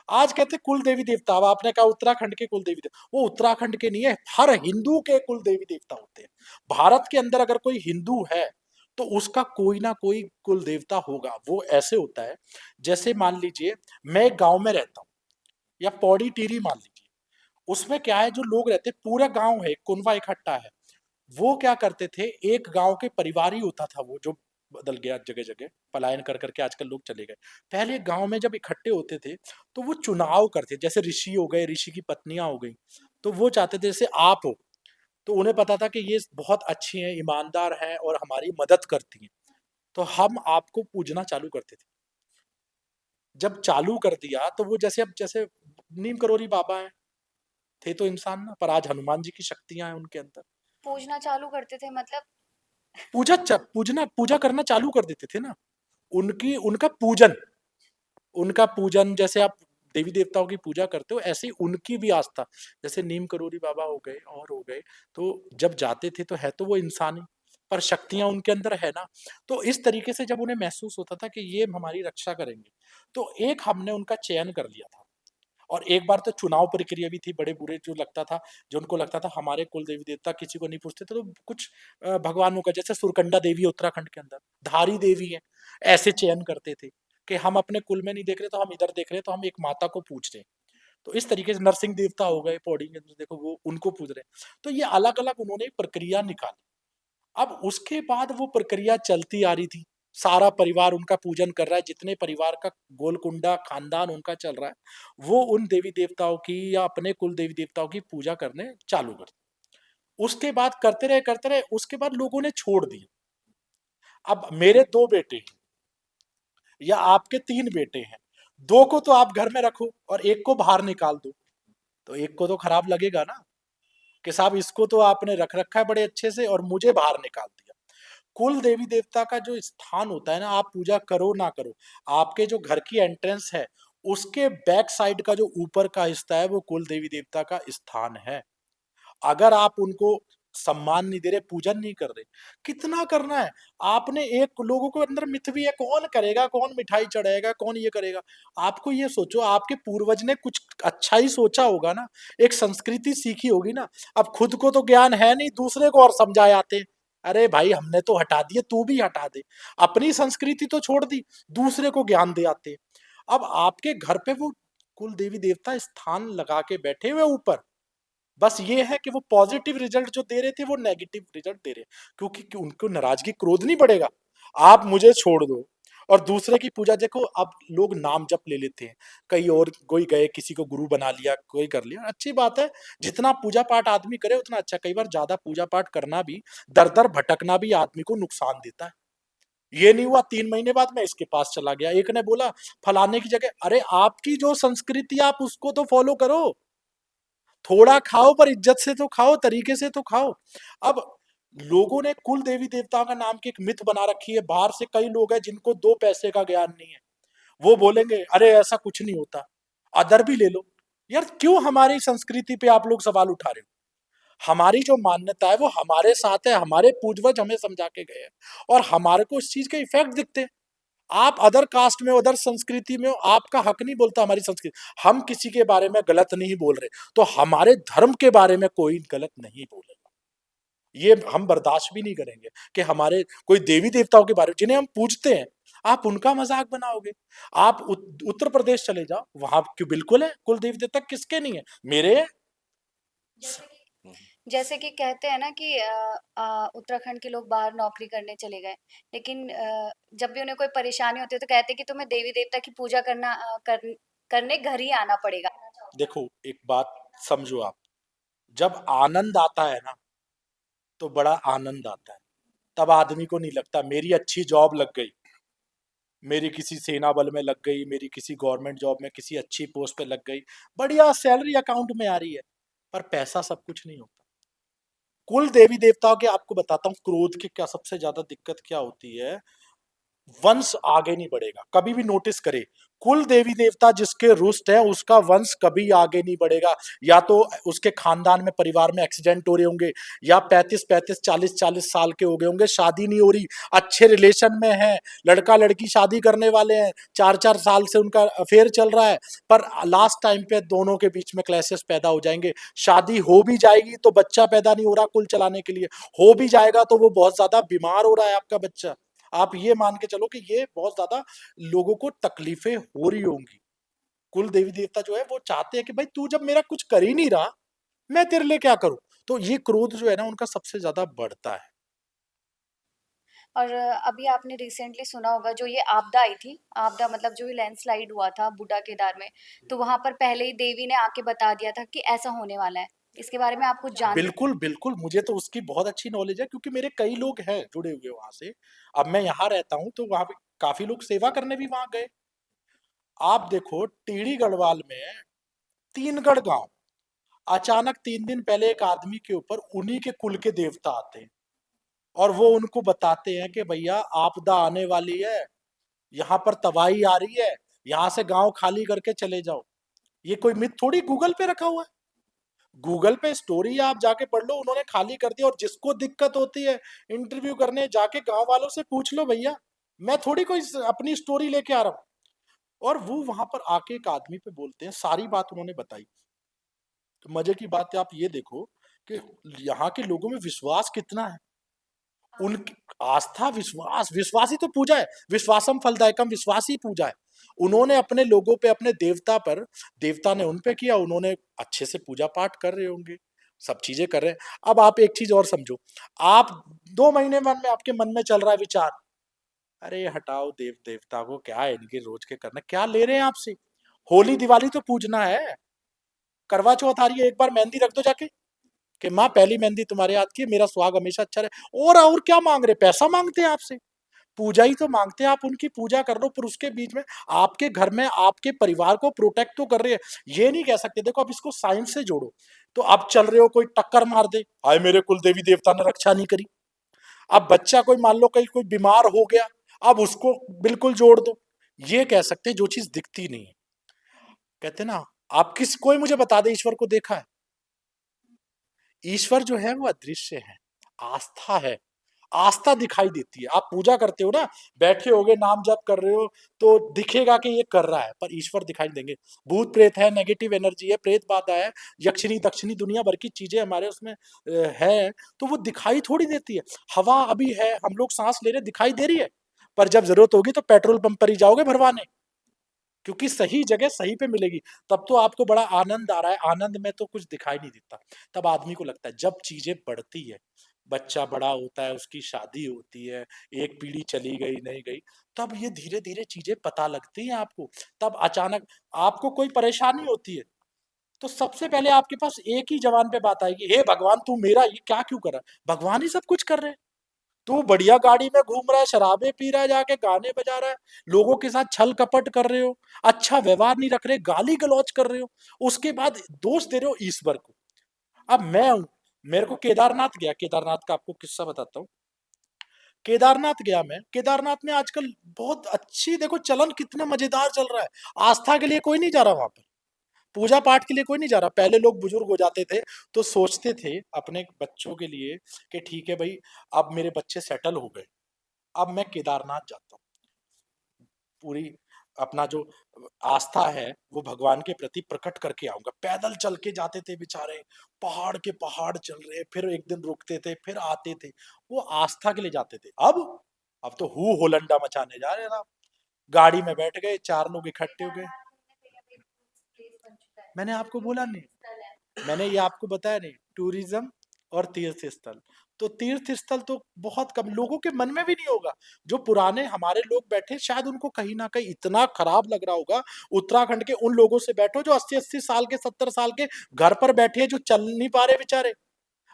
आज कहते कुल देवी देवता, अब आपने कहा उत्तराखंड के कुल देवी देवता, वो उत्तराखंड के नहीं है, हर हिंदू के कुल देवी देवता होते हैं। भारत के अंदर अगर कोई हिंदू है, तो उसका कोई ना कोई कुल देवता होगा। वो ऐसे होता है, जैसे मान लीजिए मैं एक गांव में रहता हूँ, या पौड़ी टीरी मान लीजिए, उसमें क्या है, जो लोग रहते हैं, पूरा गांव है, कुनबा इकट्ठा है। वो क्या करते थे, एक गांव के परिवार ही होता था वो, जो बदल गया जगह जगह, पलायन कर करके आजकल लोग चले गए। पहले गांव में जब इकट्ठे होते थे, तो वो चुनाव करते, जैसे ऋषि हो गए, ऋषि की पत्नियां हो गई, तो वो चाहते थे जैसे आप हो, तो उन्हें पता था कि ये बहुत अच्छी हैं, ईमानदार हैं और हमारी मदद करती हैं, तो हम आपको पूजना चालू करते थे। जब चालू कर दिया, तो वो जैसे, अब जैसे नीम करोरी बाबा हैं, थे तो इंसान ना, पर आज हनुमान जी की शक्तियां हैं उनके अंदर। पूजना चालू करते थे मतलब? पूजा करना चालू कर देते थे ना, उनकी, उनका पूजन जैसे आप देवी देवताओं की पूजा करते हो, ऐसे ही उनकी भी आस्था, जैसे नीम करोरी बाबा हो गए और हो गए, तो जब जाते थे तो है तो वो इंसान ही, पर शक्तियां उनके अंदर है ना। तो इस तरीके से जब उन्हें महसूस होता था कि ये हमारी रक्षा करेंगे, तो एक हमने उनका चयन कर लिया था। और एक बार तो चुनाव प्रक्रिया भी थी, बड़े बुरे, जो लगता था, जो उनको लगता था हमारे कुल देवी देवता किसी को नहीं पूछते थे, तो कुछ भगवानों का, जैसे सुरकंडा देवी है उत्तराखंड के अंदर, धारी देवी है, ऐसे चयन करते थे कि हम अपने कुल में नहीं देख रहे, तो हम इधर देख रहे हैं, तो हम एक माता को पूछ रहे हैं। तो इस तरीके से नरसिंह देवता हो गए पौड़ी के अंदर, देखो वो उनको पूज रहे हैं। तो ये अलग अलग उन्होंने प्रक्रिया निकाली। अब उसके बाद वो प्रक्रिया चलती आ रही थी, सारा परिवार उनका पूजन कर रहा है, जितने परिवार का गोलकुंडा खानदान उनका चल रहा है, वो उन देवी देवताओं की या अपने कुल देवी देवताओं की पूजा करने चालू कर दी। उसके बाद करते रहे, उसके बाद लोगों ने छोड़ दिया। अब मेरे 2 बेटे हैं, या आपके 3 बेटे हैं, 2 को तो आप घर में रखो और एक को बाहर निकाल दो, तो एक को तो खराब लगेगा ना, कि साहब इसको तो आपने रख रखा है बड़े अच्छे से और मुझे बाहर निकाल दिया। कुल देवी देवता का जो स्थान होता है ना, आप पूजा करो ना करो, आपके जो घर की एंट्रेंस है उसके बैक साइड का जो ऊपर का हिस्सा है वो कुल देवी देवता का स्थान है। अगर आप उनको सम्मान नहीं दे रहे, पूजन नहीं कर रहे, कितना करना है? आपने एक लोगों को अंदर मिथ भी है, कौन करेगा, कौन मिठाई चढ़ाएगा, कौन ये करेगा? आपको ये सोचो, आपके पूर्वज ने कुछ अच्छा ही सोचा होगा ना, एक संस्कृति सीखी होगी ना। अब खुद को तो ज्ञान है नहीं, दूसरे को और समझाए आते हैं। अरे भाई, हमने तो हटा दिए, तू भी हटा दे। अपनी संस्कृति तो छोड़ दी, दूसरे को ज्ञान दे आते हैं। अब आपके घर पे वो कुल देवी देवता स्थान लगा के बैठे हुए ऊपर, बस ये है कि वो पॉजिटिव रिजल्ट जो दे रहे थे वो नेगेटिव रिजल्ट दे रहे हैं, क्योंकि उनको नाराजगी क्रोध नहीं बढ़ेगा। आप मुझे छोड़ दो और दूसरे की पूजा देखो। अब लोग नाम जप ले लेते हैं, कई और कोई गए किसी को गुरु बना लिया, कोई कर लिया, अच्छी बात है। जितना पूजा पाठ आदमी करे उतना अच्छा। कई बार ज्यादा पूजा पाठ करना भी, दर दर भटकना भी आदमी को नुकसान देता है। ये नहीं हुआ 3 महीने बाद मैं इसके पास चला गया, एक ने बोला फलाने की जगह। अरे आपकी जो संस्कृति आप उसको तो फॉलो करो, थोड़ा खाओ पर इज्जत से तो खाओ, तरीके से तो खाओ। अब लोगों ने कुल देवी देवताओं का नाम की एक मिथ बना रखी है। बाहर से कई लोग हैं जिनको 2 पैसे का ज्ञान नहीं है, वो बोलेंगे अरे ऐसा कुछ नहीं होता। अदर भी ले लो यार, क्यों हमारी संस्कृति पे आप लोग सवाल उठा रहे हो? हमारी जो मान्यता है वो हमारे साथ है, हमारे पूर्वज हमें समझा के गए हैं और हमारे को इस चीज के इफेक्ट दिखते हैं। आप अदर कास्ट में हो, अदर संस्कृति में हो, आपका हक नहीं बोलता हमारी संस्कृति। हम किसी के बारे में गलत नहीं बोल रहे, तो हमारे धर्म के बारे में कोई गलत नहीं बोलेगा। ये हम बर्दाश्त भी नहीं करेंगे कि हमारे कोई देवी देवताओं के बारे में जिन्हें हम पूजते हैं, आप उनका मजाक बनाओगे। आप उत्तर प्रदेश चले जाओ, वहां क्यों बिल्कुल है, कुल देवी देवता किसके नहीं है, मेरे हैं। जैसे कि जैसे कि कहते हैं ना कि उत्तराखंड के लोग बाहर नौकरी करने चले गए, लेकिन जब भी उन्हें कोई परेशानी होती है तो कहते हैं कि तुम्हें देवी देवता की पूजा करने घर ही आना पड़ेगा। देखो एक बात समझो आप, जब आनंद आता है ना तो बड़ा आनंद आता है। तब आदमी को नहीं लगता मेरी अच्छी जॉब लग गई, मेरी किसी सेना बल में लग गई, मेरी किसी गवर्नमेंट जॉब में किसी अच्छी पोस्ट पे लग गई, बढ़िया सैलरी अकाउंट में आ रही है, पर पैसा सब कुछ नहीं होता। कुल देवी देवताओं के आपको बताता हूँ क्रोध की क्या सबसे ज्यादा दिक्कत क्या होती है। वंश आगे नहीं बढ़ेगा, कभी भी नोटिस करे, कुल देवी देवता जिसके रुष्ट है उसका वंश कभी आगे नहीं बढ़ेगा। या तो उसके खानदान में परिवार में एक्सीडेंट हो रहे होंगे, या 35-35 40-40 साल के हो गए होंगे, शादी नहीं हो रही, अच्छे रिलेशन में है, लड़का लड़की शादी करने वाले हैं, 4-4 साल से उनका अफेयर चल रहा है, पर लास्ट टाइम पे दोनों के बीच में क्लैशेस पैदा हो जाएंगे। शादी हो भी जाएगी तो बच्चा पैदा नहीं हो रहा कुल चलाने के लिए, हो भी जाएगा तो वो बहुत ज्यादा बीमार हो रहा है आपका बच्चा। आप ये मान के चलो कि ये बहुत ज्यादा लोगों को तकलीफें हो रही होंगी। कुल देवी देवता जो है वो चाहते हैं कि भाई तू जब मेरा कुछ कर ही नहीं रहा, मैं तेरे लिए क्या करूं। तो ये क्रोध जो है ना उनका सबसे ज्यादा बढ़ता है। और अभी आपने रिसेंटली सुना होगा जो ये आपदा आई थी, आपदा मतलब जो ये लैंडस्लाइड हुआ था बूढ़ा केदार में, तो वहां पर पहले ही देवी ने आके बता दिया था कि ऐसा होने वाला है। इसके बारे में आप कुछ जानते हैं? बिल्कुल बिल्कुल, मुझे तो उसकी बहुत अच्छी नॉलेज है क्योंकि मेरे कई लोग हैं जुड़े हुए वहां से। अब मैं यहाँ रहता हूँ तो वहां पे काफी लोग सेवा करने भी वहां गए। आप देखो टीडी गढ़वाल में तीनगढ़ गांव, अचानक 3 दिन पहले एक आदमी के ऊपर उन्हीं के कुल के देवता आते हैं और वो उनको बताते हैं कि भैया आपदा आने वाली है, यहाँ पर तबाही आ रही है, यहाँ से गांव खाली करके चले जाओ। ये कोई मिथ थोड़ी गूगल पे रखा हुआ है, गूगल पे स्टोरी आप जाके पढ़ लो, उन्होंने खाली कर दिया। और जिसको दिक्कत होती है इंटरव्यू करने जाके गांव वालों से पूछ लो भैया, मैं थोड़ी कोई अपनी स्टोरी लेके आ रहा हूँ। और वो वहां पर आके एक आदमी पे बोलते हैं, सारी बात उन्होंने बताई। तो मजे की बात है आप ये देखो कि यहाँ के लोगों में विश्वास कितना है, उनकी आस्था, विश्वास, विश्वास ही तो पूजा है। विश्वासम फलदायकम, विश्वास ही पूजा है। उन्होंने अपने लोगों पे, अपने देवता पर, देवता ने उन पे किया, उन्होंने अच्छे से पूजा पाठ कर रहे होंगे, सब चीजें कर रहे हैं। अब आप एक चीज और समझो, आप 2 महीने मन में आपके मन में चल रहा है विचार, अरे हटाओ देव देवता को, क्या है इनके रोज के करना, क्या ले रहे हैं आपसे। होली दिवाली तो पूजना है, करवा चौथ आ रही है, एक बार मेहंदी रख दो जाके कि माँ पहली मेहंदी तुम्हारे हाथ की है, मेरा सुहाग हमेशा अच्छा रहे। और क्या मांग रहे, पैसा मांगते हैं आपसे, पूजा ही तो मांगते हैं। आप उनकी पूजा कर लो, पर उसके बीच में आपके घर में आपके परिवार को प्रोटेक्ट तो कर रहे हैं। ये नहीं कह सकते, देखो अब इसको साइंस से जोड़ो, तो अब चल रहे हो कोई टक्कर मार दे, हाय मेरे कुल देवी देवता ने रक्षा नहीं करी। अब बच्चा कोई मान लो कहीं कोई बीमार हो गया, अब उसको बिल्कुल जोड़ दो। ये कह सकते हैं जो चीज दिखती नहीं है। कहते हैं ना, आप किस कोई मुझे बता दे ईश्वर को देखा है? ईश्वर जो है वो अदृश्य है, आस्था है। आस्था दिखाई देती है। आप पूजा करते हो ना, बैठे होगे नाम जप कर रहे हो, तो दिखेगा कि ये कर रहा है, पर ईश्वर दिखाई देंगे। भूत प्रेत है, नेगेटिव एनर्जी है, प्रेत बाधा है, यक्षिणी दक्षिणी दुनिया भर की चीजें हमारे उसमें है, तो वो दिखाई थोड़ी देती है। हवा अभी है, हम लोग सांस ले रहे, दिखाई दे रही है, पर जब जरूरत होगी तो पेट्रोल पंप पर ही जाओगे भरवाने, क्योंकि सही जगह सही पे मिलेगी। तब तो आपको बड़ा आनंद आ रहा है, आनंद में तो कुछ दिखाई नहीं देता। तब आदमी को लगता है, जब चीजें बढ़ती है, बच्चा बड़ा होता है, उसकी शादी होती है, एक पीढ़ी चली गई नहीं गई, तब ये धीरे धीरे चीजें पता लगती हैं आपको। तब अचानक आपको कोई परेशानी होती है, तो सबसे पहले आपके पास एक ही जबान पे बात आएगी, हे भगवान तू मेरा ये क्या क्यों कर रहा है? भगवान ही सब कुछ कर रहे हैं। तू बढ़िया गाड़ी में घूम रहा है, शराबे पी रहा है, जाके गाने बजा रहा है, लोगों के साथ छल कपट कर रहे हो, अच्छा व्यवहार नहीं रख रहे, गाली गलौज कर रहे हो, उसके बाद दोष दे रहे हो ईश्वर को। अब मैं हूं, मेरे को केदारनाथ गया, केदारनाथ का आपको किस्सा बताता हूँ। केदारनाथ गया मैं, केदारनाथ में आजकल बहुत अच्छी, देखो चलन कितने मजेदार चल रहा है। आस्था के लिए कोई नहीं जा रहा वहां पर, पूजा पाठ के लिए कोई नहीं जा रहा। पहले लोग बुजुर्ग हो जाते थे तो सोचते थे अपने बच्चों के लिए कि ठीक है भाई, अब मेरे बच्चे सेटल हो गए, अब मैं केदारनाथ जाता हूँ, पूरी अपना जो आस्था है वो भगवान के प्रति प्रकट करके आऊंगा। पैदल चल के जाते थे बेचारे, पहाड़ के पहाड़ चल रहे, फिर एक दिन रुकते थे, फिर आते थे, वो आस्था के लिए जाते थे। अब तो हू होलंडा मचाने जा रहे हैं ना, गाड़ी में बैठ गए, चार लोग इकट्ठे हो गए। मैंने आपको बोला नहीं, मैंने ये आपको बताया नहीं, टूरिज्म और तीर्थ स्थल। तो तीर्थ स्थल तो बहुत कम लोगों के मन में भी नहीं होगा। जो पुराने हमारे लोग बैठे, शायद उनको कहीं ना कहीं इतना खराब लग रहा होगा। उत्तराखंड के उन लोगों से बैठो जो 80-80 साल के, 70 साल के, घर पर बैठे हैं, जो चल नहीं पा रहे बेचारे,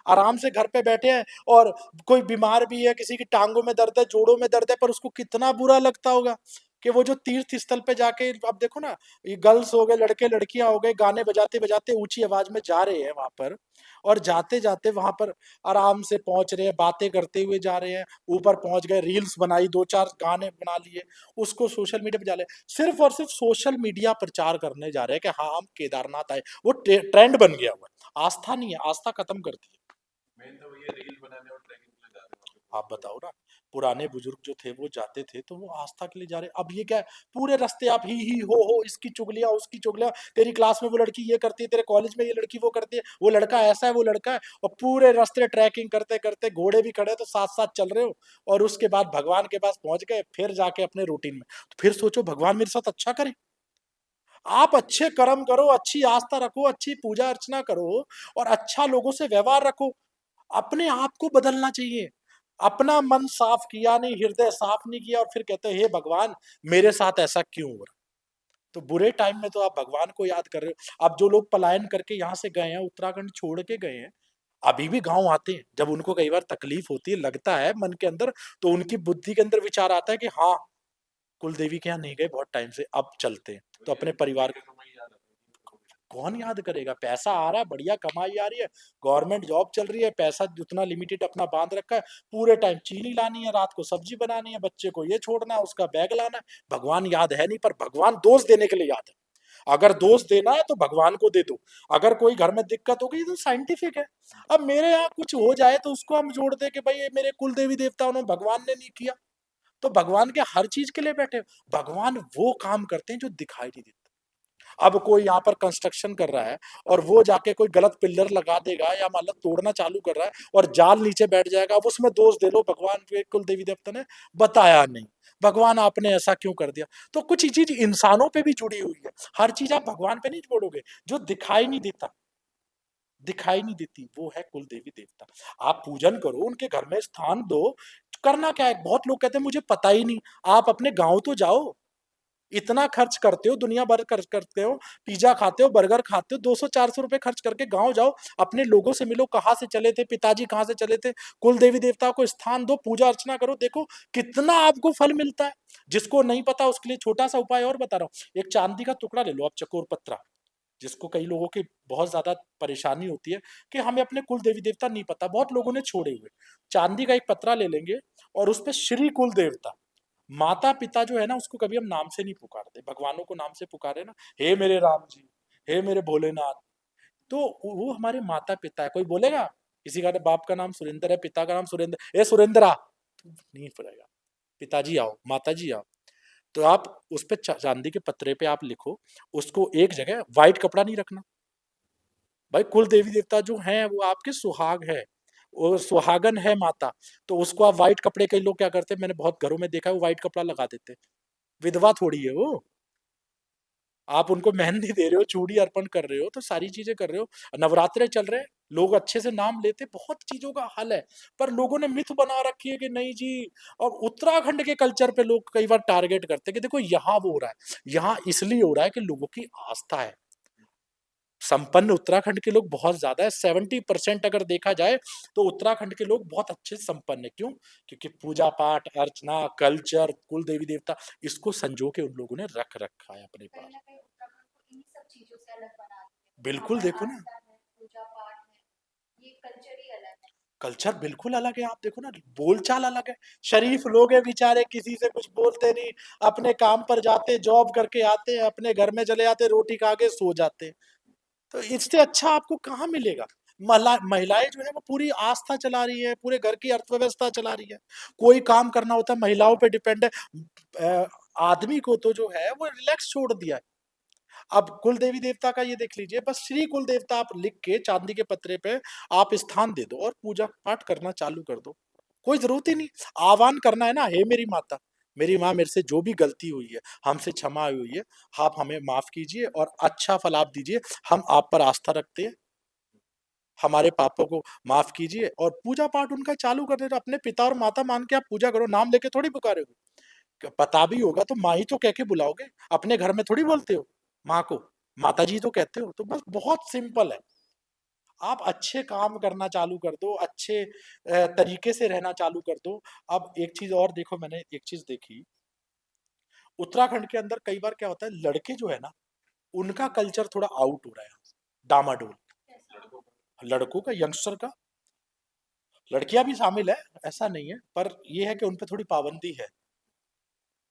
आराम से घर पे बैठे हैं, और कोई बीमार भी है, किसी की टांगों में दर्द है, जोड़ों में दर्द है, पर उसको कितना बुरा लगता होगा कि वो जो तीर्थ स्थल पे जाके, अब देखो ना, ये गर्ल्स हो गए, लड़के लड़कियां हो गए, गाने बजाते बजाते ऊंची आवाज में जा रहे हैं वहां पर, और जाते जाते वहां पर आराम से पहुंच रहे हैं, बातें करते हुए जा रहे हैं, ऊपर पहुंच गए, रील्स बनाई, दो चार गाने बना लिए, उसको सोशल मीडिया पे डाले, सिर्फ और सिर्फ सोशल मीडिया प्रचार करने जा रहे हैं कि हाँ हम केदारनाथ आए। वो ट्रेंड बन गया हुआ है, आस्था नहीं है, आस्था खत्म कर दी है। मेन तो ये रील बनाने और ट्रैकिंग के लिए जाते हैं वहाँ पे आप बहुत बताओ ना, पुराने बुजुर्ग जो थे वो जाते थे तो वो आस्था के लिए जा रहे, अब ये क्या है, पूरे रास्ते आप ही हो, इसकी चुगलियां उसकी चुगलियां, तेरी क्लास में वो लड़की ये करती है, तेरे कॉलेज में ये लड़की वो करती है, वो लड़का ऐसा है वो लड़का है, और पूरे रास्ते ट्रैकिंग करते करते, घोड़े भी खड़े तो साथ साथ चल रहे हो, और उसके बाद भगवान के पास पहुंच गए, फिर जाके अपने रूटीन में, तो फिर सोचो भगवान मेरे साथ अच्छा करे। आप अच्छे कर्म करो, अच्छी आस्था रखो, अच्छी पूजा अर्चना करो, और अच्छा लोगों से व्यवहार रखो। अपने आप को बदलना चाहिए। अपना मन साफ किया नहीं, हृदय साफ नहीं किया, और फिर कहते हैं हे भगवान मेरे साथ ऐसा क्यों हो रहा? तो बुरे टाइम में तो आप भगवान को याद कर रहे हो। अब जो लोग पलायन करके यहाँ से गए हैं, उत्तराखंड छोड़ के गए हैं, अभी भी गांव आते हैं, जब उनको कई बार तकलीफ होती है, लगता है मन के अंदर, तो उनकी बुद्धि के अंदर विचार आता है कि हाँ, कुल देवी के यहाँ नहीं गए बहुत टाइम से, अब चलते हैं, तो तो ये अपने परिवार। लड़के समय याद आता है कि उनको भी कौन याद करेगा? पैसा आ रहा है, बढ़िया कमाई आ रही है, गवर्नमेंट जॉब चल रही है, पैसा जितना लिमिटेड अपना बांध रखा है, पूरे टाइम चीनी लानी है, रात को सब्जी बनानी है, बच्चे को ये छोड़ना है, उसका बैग लाना है। भगवान याद है नहीं, पर भगवान दोष देने के लिए याद है। अगर दोष देना है तो भगवान को दे दो। अगर कोई घर में दिक्कत होगी तो साइंटिफिक है। अब मेरे यहाँ कुछ हो जाए तो उसको हम जोड़ दे कि भाई ये मेरे कुल देवी देवताओं ने, भगवान ने नहीं किया। तो भगवान के हर चीज के लिए बैठे, भगवान वो काम करते हैं जो दिखाई नहीं देते। अब कोई यहाँ पर कंस्ट्रक्शन कर रहा है, और वो जाके कोई गलत पिलर लगा देगा, या मतलब तोड़ना चालू कर रहा है और जाल नीचे बैठ जाएगा, अब उसमें दोष दे लो भगवान के, कुल देवी देवता ने बताया नहीं, भगवान आपने ऐसा क्यों कर दिया। तो कुछ चीज इंसानों पे भी जुड़ी हुई है, हर चीज आप भगवान पे नहीं छोड़ोगे। जो दिखाई नहीं देता, दिखाई नहीं देती, वो है कुल देवी देवता। आप पूजन करो, उनके घर में स्थान दो। करना क्या है, बहुत लोग कहते हैं मुझे पता ही नहीं। आप अपने गांव तो जाओ, इतना खर्च करते हो, दुनिया भर खर्च करते हो, पिज्जा खाते हो, बर्गर खाते हो, 200-400 रुपए खर्च करके गांव जाओ, अपने लोगों से मिलो, कहाँ से चले थे पिताजी, कहाँ से चले थे, कुल देवी देवता को स्थान दो, पूजा अर्चना करो, देखो कितना आपको फल मिलता है। जिसको नहीं पता उसके लिए छोटा सा उपाय और बता रहा हूँ, एक चांदी का टुकड़ा ले लो आप, चकोर पत्रा, जिसको कई लोगों की बहुत ज्यादा परेशानी होती है कि हमें अपने कुल देवी देवता नहीं पता, बहुत लोगों ने छोड़े हुए। चांदी का एक पतरा ले लेंगे और उस पे श्री कुल देवता, माता पिता जो है ना उसको कभी हम नाम से नहीं पुकारते, भगवानों को नाम से पुकारे ना, हे मेरे राम जी, हे मेरे भोलेनाथ, तो वो हमारे माता पिता है। कोई बोलेगा किसी का बाप का नाम सुरेंद्र है, पिता का नाम सुरेंद्र, ए सुरेंद्रा, तो नहीं पड़ेगा, पिताजी आओ, माताजी आओ। तो आप उस पे चांदी के पत्रे पे आप लिखो, उसको एक जगह व्हाइट कपड़ा नहीं रखना। भाई कुल देवी देवता जो हैं वो आपके सुहाग है, वो सुहागन है माता, तो उसको आप व्हाइट कपड़े, कई लोग क्या करते हैं, मैंने बहुत घरों में देखा है, वो व्हाइट कपड़ा लगा देते हैं। विधवा थोड़ी है वो, आप उनको मेहंदी दे रहे हो, चूड़ी अर्पण कर रहे हो, तो सारी चीजें कर रहे हो। नवरात्रे चल रहे हैं, लोग अच्छे से नाम लेते, बहुत चीजों का हल है, पर लोगों ने मिथ बना रखी है कि नहीं जी। और उत्तराखंड के कल्चर पे लोग कई बार टारगेट करते हैं कि देखो यहाँ वो हो रहा है, यहाँ इसलिए हो रहा है कि लोगों की आस्था है। संपन्न उत्तराखंड के लोग बहुत ज्यादा है, 70% अगर देखा जाए तो उत्तराखंड के लोग बहुत अच्छे संपन्न है। क्यों? क्योंकि पूजा पाठ, अर्चना, कल्चर, कुल देवी देवता, इसको संजो के उन लोगों ने रख रखा है अपने कहीं पास। न कहीं उत्तराखंड को इन्हीं सब चीज़ों से अलग बना दिया है। वहाँ बिल्कुल, पर देखो ना, आस्था है, पूजा-पाठ है, ये कल्चर ही अलग है। कल्चर बिल्कुल अलग है। आप देखो ना, बोलचाल अलग है। शरीफ लोग हैं बेचारे, किसी से कुछ बोलते नहीं, अपने काम पर जाते, जॉब करके आते, अपने घर में चले जाते, रोटी खा के सो जाते। तो इससे अच्छा आपको कहाँ मिलेगा? महिलाएं जो है वो पूरी आस्था चला रही है, पूरे घर की अर्थव्यवस्था चला रही है। कोई काम करना होता है महिलाओं पे डिपेंड है। आदमी को तो जो है वो रिलैक्स छोड़ दिया है। अब कुल देवी देवता का ये देख लीजिए, बस श्री कुल देवता आप लिख के चांदी के पत्रे पे आप स्थान दे दो और पूजा पाठ करना चालू कर दो। कोई जरूरत ही नहीं, आह्वान करना है ना, हे मेरी माता, मेरी माँ, मेरे से जो भी गलती हुई है, हमसे क्षमा हुई है, आप हमें माफ कीजिए और अच्छा फल आप दीजिए, हम आप पर आस्था रखते हैं, हमारे पापों को माफ कीजिए। और पूजा पाठ उनका चालू कर दे, अपने पिता और माता मान के आप पूजा करो, नाम लेके थोड़ी पुकारे हो। पता भी होगा तो माँ ही तो कह के बुलाओगे, अपने घर में थोड़ी बोलते हो माँ को, माता जी तो कहते हो। तो बस बहुत सिंपल है, आप अच्छे काम करना चालू कर दो, अच्छे तरीके से रहना चालू कर दो। अब एक चीज और देखो, मैंने एक चीज देखी, उत्तराखंड के अंदर कई बार क्या होता है, लड़के जो है ना, उनका कल्चर थोड़ा आउट हो रहा है, डामाडोल। कैसा? लड़कों का, यंगस्टर का, लड़कियां भी शामिल है, ऐसा नहीं है, पर ये है कि उन पे थोड़ी पाबंदी है,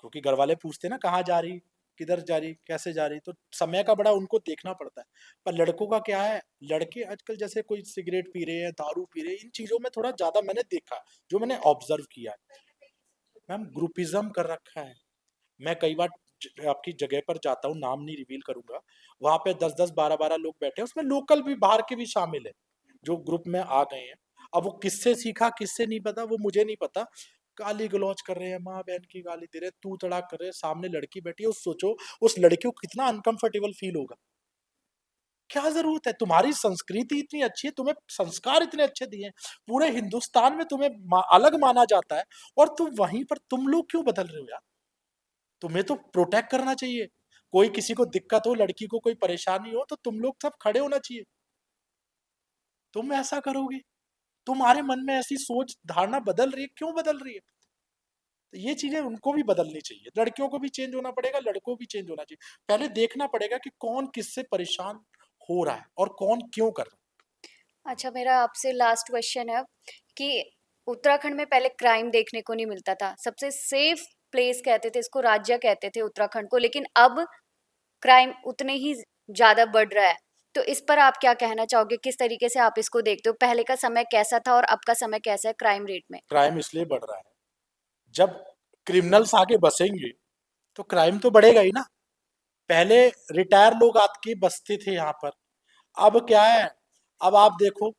क्योंकि घर वाले पूछते हैं ना, कहाँ जा रही, किधर जा रही, कैसे जा रही, तो समय का बड़ा उनको देखना पड़ता है। पर लड़कों का क्या है, लड़के आजकल जैसे कोई सिगरेट पी रहे हैं, दारू पी रहे हैं, इन चीजों में थोड़ा ज्यादा मैंने देखा, जो मैंने ऑब्जर्व किया है। कहीं न कहीं ये सब मैम, ज़रूरी है। ग्रुपिज्म कर रखा है। मैं कई बार आपकी जगह पर जाता हूँ, नाम नहीं रिवील करूंगा, वहां पे 10-10, 12-12 लोग बैठे हैं, उसमें लोकल भी, बाहर के भी शामिल है, जो ग्रुप में आ गए हैं। अब वो किससे सीखा, किससे नहीं पता, वो मुझे नहीं पता। गाली गलौज कर रहे हैं, माँ बहन की गाली दे रहे हैं, तू तड़ाक कर रहे हैं, सामने लड़की बैठी है, उस सोचो उस लड़की को कितना अनकंफर्टेबल फील होगा। क्या जरूरत है, तुम्हारी संस्कृति इतनी अच्छी है, तुम्हें संस्कार इतने अच्छे दिए हैं, पूरे हिंदुस्तान में तुम्हें अलग माना जाता है, और तुम वहीं पर, तुम लोग क्यों बदल रहे हो यार? तुम्हें तो प्रोटेक्ट करना चाहिए। कोई किसी को दिक्कत हो, लड़की को कोई परेशानी हो, तो तुम लोग सब खड़े होना चाहिए। तुम ऐसा करोगे, तुम्हारे मन में ऐसी सोच धारणा बदल रही है, क्यों बदल रही है? तो ये चीजें उनको भी बदलनी चाहिए, लड़कियों को भी चेंज होना पड़ेगा, लड़कों को भी चेंज होना चाहिए। पहले देखना पड़ेगा कि कौन किससे परेशान हो रहा है और कौन क्यों कर रहा अच्छा, मेरा आपसे लास्ट क्वेश्चन है कि उत्तराखंड में पहले क्राइम देखने को नहीं मिलता था। सबसे सेफ प्लेस कहते थे इसको, राज्य कहते थे उत्तराखंड को, लेकिन अब क्राइम उतने ही ज़्यादा बढ़ रहा है। तो इस पर आप क्या कहना चाहोगे? किस तरीके से आप इसको देखते हो? पहले का समय कैसा था और अब का समय कैसा है क्राइम रेट में? है। क्राइम इसलिए बढ़ रहा है, जब क्रिमिनल्स आगे बसेंगे तो क्राइम तो बढ़ेगा ही ना। पहले रिटायर लोग आके बसते थे यहाँ पर, अब क्या है, अब आप देखो,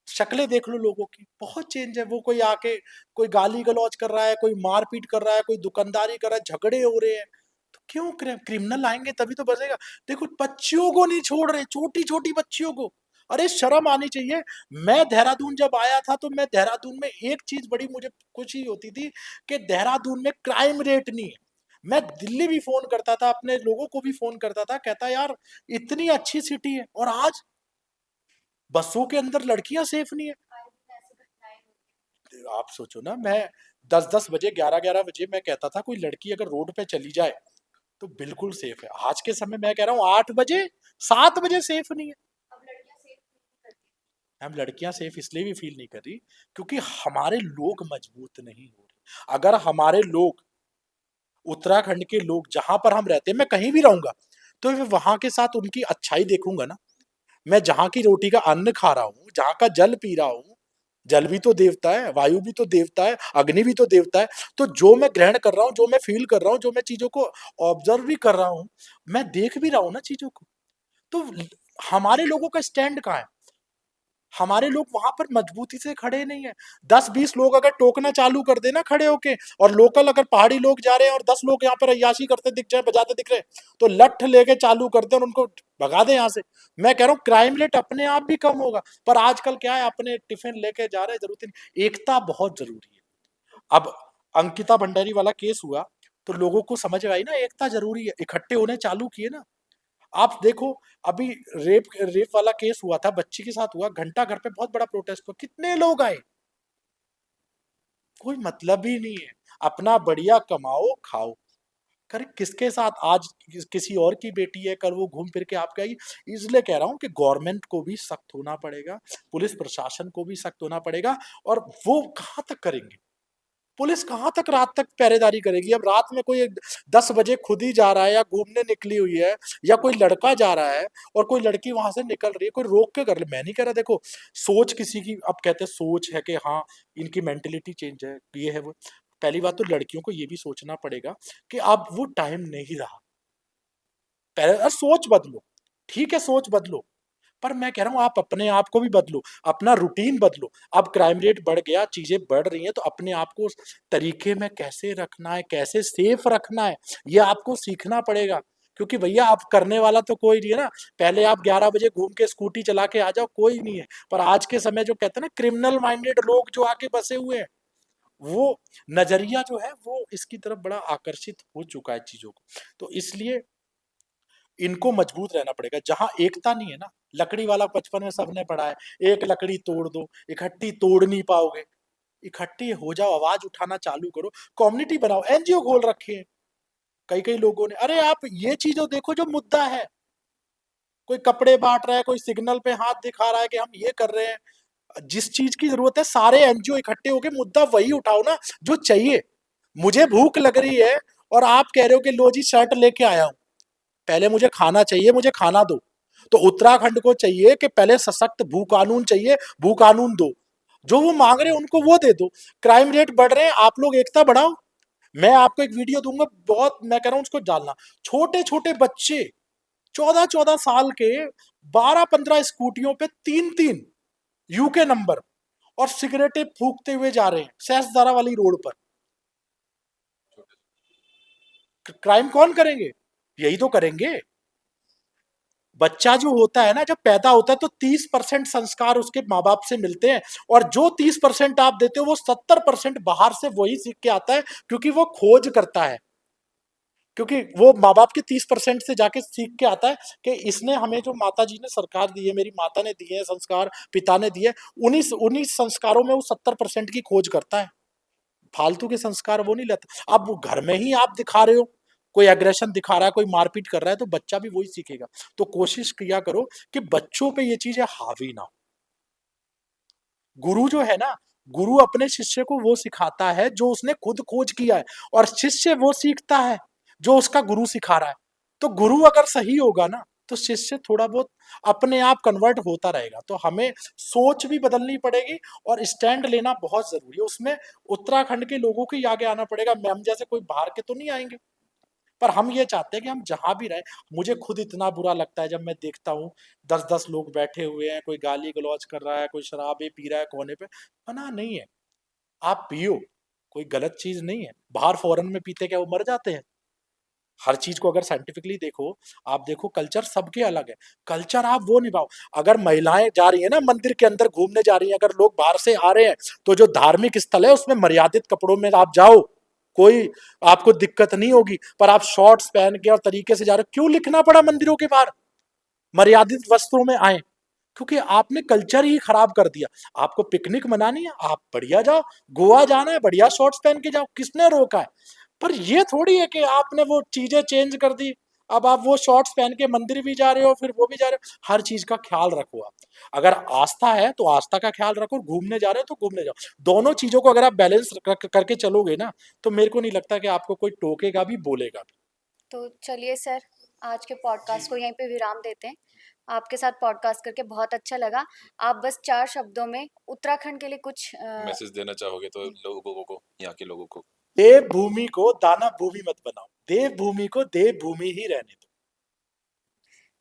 शक्लें देख लो लोगों की, बहुत चेंज है। वो कोई आके कोई गाली गलौज कर रहा है, कोई मारपीट कर रहा है, कोई दुकानदारी कर रहा है, झगड़े हो रहे हैं। तो क्यों? क्रिमिनल आएंगे तभी तो बचेगा। देखो, बच्चियों को नहीं छोड़ रहे, छोटी छोटी बच्चियों को, अरे शर्म आनी चाहिए। मैं देहरादून जब आया था, तो मैं देहरादून में एक चीज बड़ी मुझे खुशी होती थी कि देहरादून में क्राइम रेट नहीं है। मैं दिल्ली भी फोन करता था, अपने लोगों को भी फोन करता था, कहता यार इतनी अच्छी सिटी है, और आज बसों के अंदर लड़कियां सेफ नहीं है। आए दिन ऐसी घटनाएं होती आप सोचो ना, मैं 10-10 बजे, 11-11 बजे मैं कहता था, कोई लड़की अगर रोड पे चली जाए, तो बिल्कुल सेफ है आज के समय। मैं कह रहा हूँ 8 बजे 7 बजे सेफ नहीं है। अब लड़कियां सेफ नहीं करती। हम लड़कियां सेफ इसलिए भी फील नहीं कर रही क्योंकि हमारे लोग मजबूत नहीं हो रहे। अगर हमारे लोग, उत्तराखंड के लोग जहां पर हम रहते हैं, मैं कहीं भी रहूंगा तो मैं वहां के साथ उनकी अच्छाई देखूंगा ना। मैं जहां की रोटी का अन्न खा रहा हूँ, जहां का जल पी रहा हूँ, जल भी तो देवता है, वायु भी तो देवता है, अग्नि भी तो देवता है। तो जो मैं ग्रहण कर रहा हूँ, जो मैं फील कर रहा हूँ, जो मैं चीजों को ऑब्जर्व भी कर रहा हूँ, मैं देख भी रहा हूँ ना चीजों को। तो हमारे लोगों का स्टैंड कहाँ है? हमारे लोग वहां पर मजबूती से खड़े नहीं है। 10-20 लोग अगर टोकना चालू कर देना खड़े होके, और लोकल अगर पहाड़ी लोग जा रहे हैं और 10 लोग यहाँ पर अय्याशी करते दिख जाए, बजाते दिख रहे हैं, तो लठ लेके चालू कर दे और उनको भगा दे यहाँ से। मैं कह रहा हूँ क्राइम रेट अपने आप भी कम होगा। पर आजकल क्या है, अपने टिफिन लेके जा रहे हैं, जरूरत नहीं। एकता बहुत जरूरी है। अब अंकिता भंडारी वाला केस हुआ तो लोगों को समझ आई ना, एकता जरूरी है, इकट्ठे होने चालू किए ना। आप देखो, अभी रेप रेप वाला केस हुआ था, बच्ची के साथ हुआ, घंटा घर पे बहुत बड़ा प्रोटेस्ट हुआ, कितने लोग आए? कोई मतलब ही नहीं है। अपना बढ़िया कमाओ खाओ। कर किसके साथ आज किसी और की बेटी है, कल वो घूम फिर के आपके आएगी। इसलिए कह रहा हूं कि गवर्नमेंट को भी सख्त होना पड़ेगा, पुलिस प्रशासन को भी सख्त होना पड़ेगा। और वो कहां तक करेंगे? पुलिस कहाँ तक रात तक पहरेदारी करेगी? अब रात में कोई 10 बजे खुद ही जा रहा है या घूमने निकली हुई है, या कोई लड़का जा रहा है और कोई लड़की वहां से निकल रही है, कोई रोक के कर ले। मैं नहीं कह रहा, देखो सोच किसी की, अब कहते हैं सोच है कि हाँ इनकी मेंटेलिटी चेंज है, ये है वो। पहली बात तो लड़कियों को ये भी सोचना पड़ेगा कि अब वो टाइम नहीं रहा। पहले सोच बदलो, ठीक है सोच बदलो, पर मैं कह रहा हूं आप अपने आप को भी बदलो, अपना रूटीन बदलो। अब क्राइम रेट बढ़ गया, चीजें बढ़ रही हैं, तो अपने आप को उस तरीके में कैसे रखना है, कैसे सेफ रखना है, ये आपको सीखना पड़ेगा। क्योंकि भैया आप करने वाला तो कोई नहीं है ना। पहले आप 11 बजे घूम के स्कूटी चला के आ जाओ, कोई नहीं है। पर आज के समय जो कहते हैं ना, क्रिमिनल माइंडेड लोग जो आके बसे हुए हैं, वो नजरिया जो है वो इसकी तरफ बड़ा आकर्षित हो चुका है चीजों को। तो इसलिए इनको मजबूत रहना पड़ेगा। जहां एकता नहीं है ना, लकड़ी वाला बचपन में सबने पढ़ा है, एक लकड़ी तोड़ दो, इकट्ठी तोड़ नहीं पाओगे। इकट्ठी हो जाओ, आवाज उठाना चालू करो, कम्युनिटी बनाओ, एनजीओ खोल रखे हैं कई कई लोगों ने। अरे आप ये चीजों देखो जो मुद्दा है, कोई कपड़े बांट रहा है, कोई सिग्नल पे हाथ दिखा रहा है कि हम ये कर रहे हैं। जिस चीज की जरूरत है सारे एनजीओ इकट्ठे होके मुद्दा वही उठाओ ना जो चाहिए। मुझे भूख लग रही है और आप कह रहे हो कि लो जी शर्ट लेके आया हूं, पहले मुझे खाना चाहिए, मुझे खाना दो। तो उत्तराखंड को चाहिए कि पहले सशक्त भू कानून चाहिए, भू कानून दो, जो वो मांग रहे हैं उनको वो दे दो। क्राइम रेट बढ़ रहे हैं, आप लोग एकता बढ़ाओ। मैं आपको एक वीडियो दूंगा, बहुत मैं कह रहा हूं उसको डालना। छोटे छोटे बच्चे 14-14 साल के, 12-15 स्कूटियों पे 3-3 यूके नंबर, और सिगरेटें फूकते हुए जा रहे हैं सैसदारा वाली रोड पर। क्राइम कौन करेंगे? यही तो करेंगे। बच्चा जो होता है ना, जब पैदा होता है तो 30% संस्कार उसके माँ बाप से मिलते हैं, और जो 30% आप देते हो वो 70% बाहर से वही सीख के आता है, क्योंकि वो खोज करता है। क्योंकि वो माँ बाप के 30% से जाके सीख के आता है कि इसने हमें, जो माता जी ने सरकार दी है, मेरी माता ने दिए हैं संस्कार, पिता ने दिए, उन्हीं उन्हीं संस्कारों में वो 70% की खोज करता है। फालतू के संस्कार वो नहीं लेता। अब वो घर में ही आप दिखा रहे हो, कोई एग्रेशन दिखा रहा है, कोई मारपीट कर रहा है, तो बच्चा भी वही सीखेगा। तो कोशिश किया करो कि बच्चों पे ये चीजें हावी ना हो। गुरु जो है ना, गुरु अपने शिष्य को वो सिखाता है जो उसने खुद खोज किया है, और शिष्य वो सीखता है जो उसका गुरु सिखा रहा है। तो गुरु अगर सही होगा ना, तो शिष्य थोड़ा बहुत अपने आप कन्वर्ट होता रहेगा। तो हमें सोच भी बदलनी पड़ेगी और स्टैंड लेना बहुत जरूरी है। उसमें उत्तराखंड के लोगों के आगे आना पड़ेगा। मैम जैसे कोई बाहर के तो नहीं आएंगे, पर हम ये चाहते हैं कि हम जहां भी रहे। मुझे खुद इतना बुरा लगता है जब मैं देखता हूँ 10-10 लोग बैठे हुए हैं, कोई गाली गलौज कर रहा है, कोई शराबे पी रहा है कोने पे। मना नहीं है, आप पियो, कोई गलत चीज नहीं है। बाहर फॉरेन में पीते क्या वो मर जाते हैं? हर चीज को अगर साइंटिफिकली देखो, आप देखो कल्चर सबके अलग है। कल्चर आप वो निभाओ। अगर महिलाएं जा रही है ना मंदिर के अंदर घूमने जा रही हैं, अगर लोग बाहर से आ रहे हैं, तो जो धार्मिक स्थल है उसमें मर्यादित कपड़ों में आप जाओ, कोई आपको दिक्कत नहीं होगी। पर आप शॉर्ट्स पहन के और तरीके से जा रहे हो, क्यों लिखना पड़ा मंदिरों के बाहर मर्यादित वस्त्रों में आए? क्योंकि आपने कल्चर ही खराब कर दिया। आपको पिकनिक मनानी है, आप बढ़िया जाओ, गोवा जाना है बढ़िया शॉर्ट्स पहन के जाओ, किसने रोका है? पर ये थोड़ी है कि आपने वो चीजें चेंज कर दी, अब आप वो शॉर्ट्स पहन के मंदिर भी जा रहे हो, फिर वो भी जा रहे हो। हर चीज का ख्याल रखो आप। अगर आस्था है तो आस्था का ख्याल रखो, घूमने जा रहे हो तो घूमने जाओ। दोनों चीजों को अगर आप बैलेंस करके चलोगे ना, तो मेरे को नहीं लगता कि आपको कोई टोकेगा भी, बोलेगा भी। तो चलिए सर, आज के जी पॉडकास्ट को यहीं पे विराम देते हैं। आपके साथ पॉडकास्ट करके बहुत अच्छा लगा। आप बस 4 शब्दों में उत्तराखंड के लिए कुछ मैसेज देना चाहोगे तो लोगों को, यहाँ के लोगों को? देवभूमि को दाना भूमि मत बनाओ, देवभूमि को देवभूमि ही रहने दो।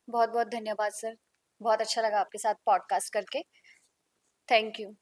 बहुत-बहुत धन्यवाद सर। बहुत अच्छा लगा आपके साथ पॉडकास्ट करके। Thank you.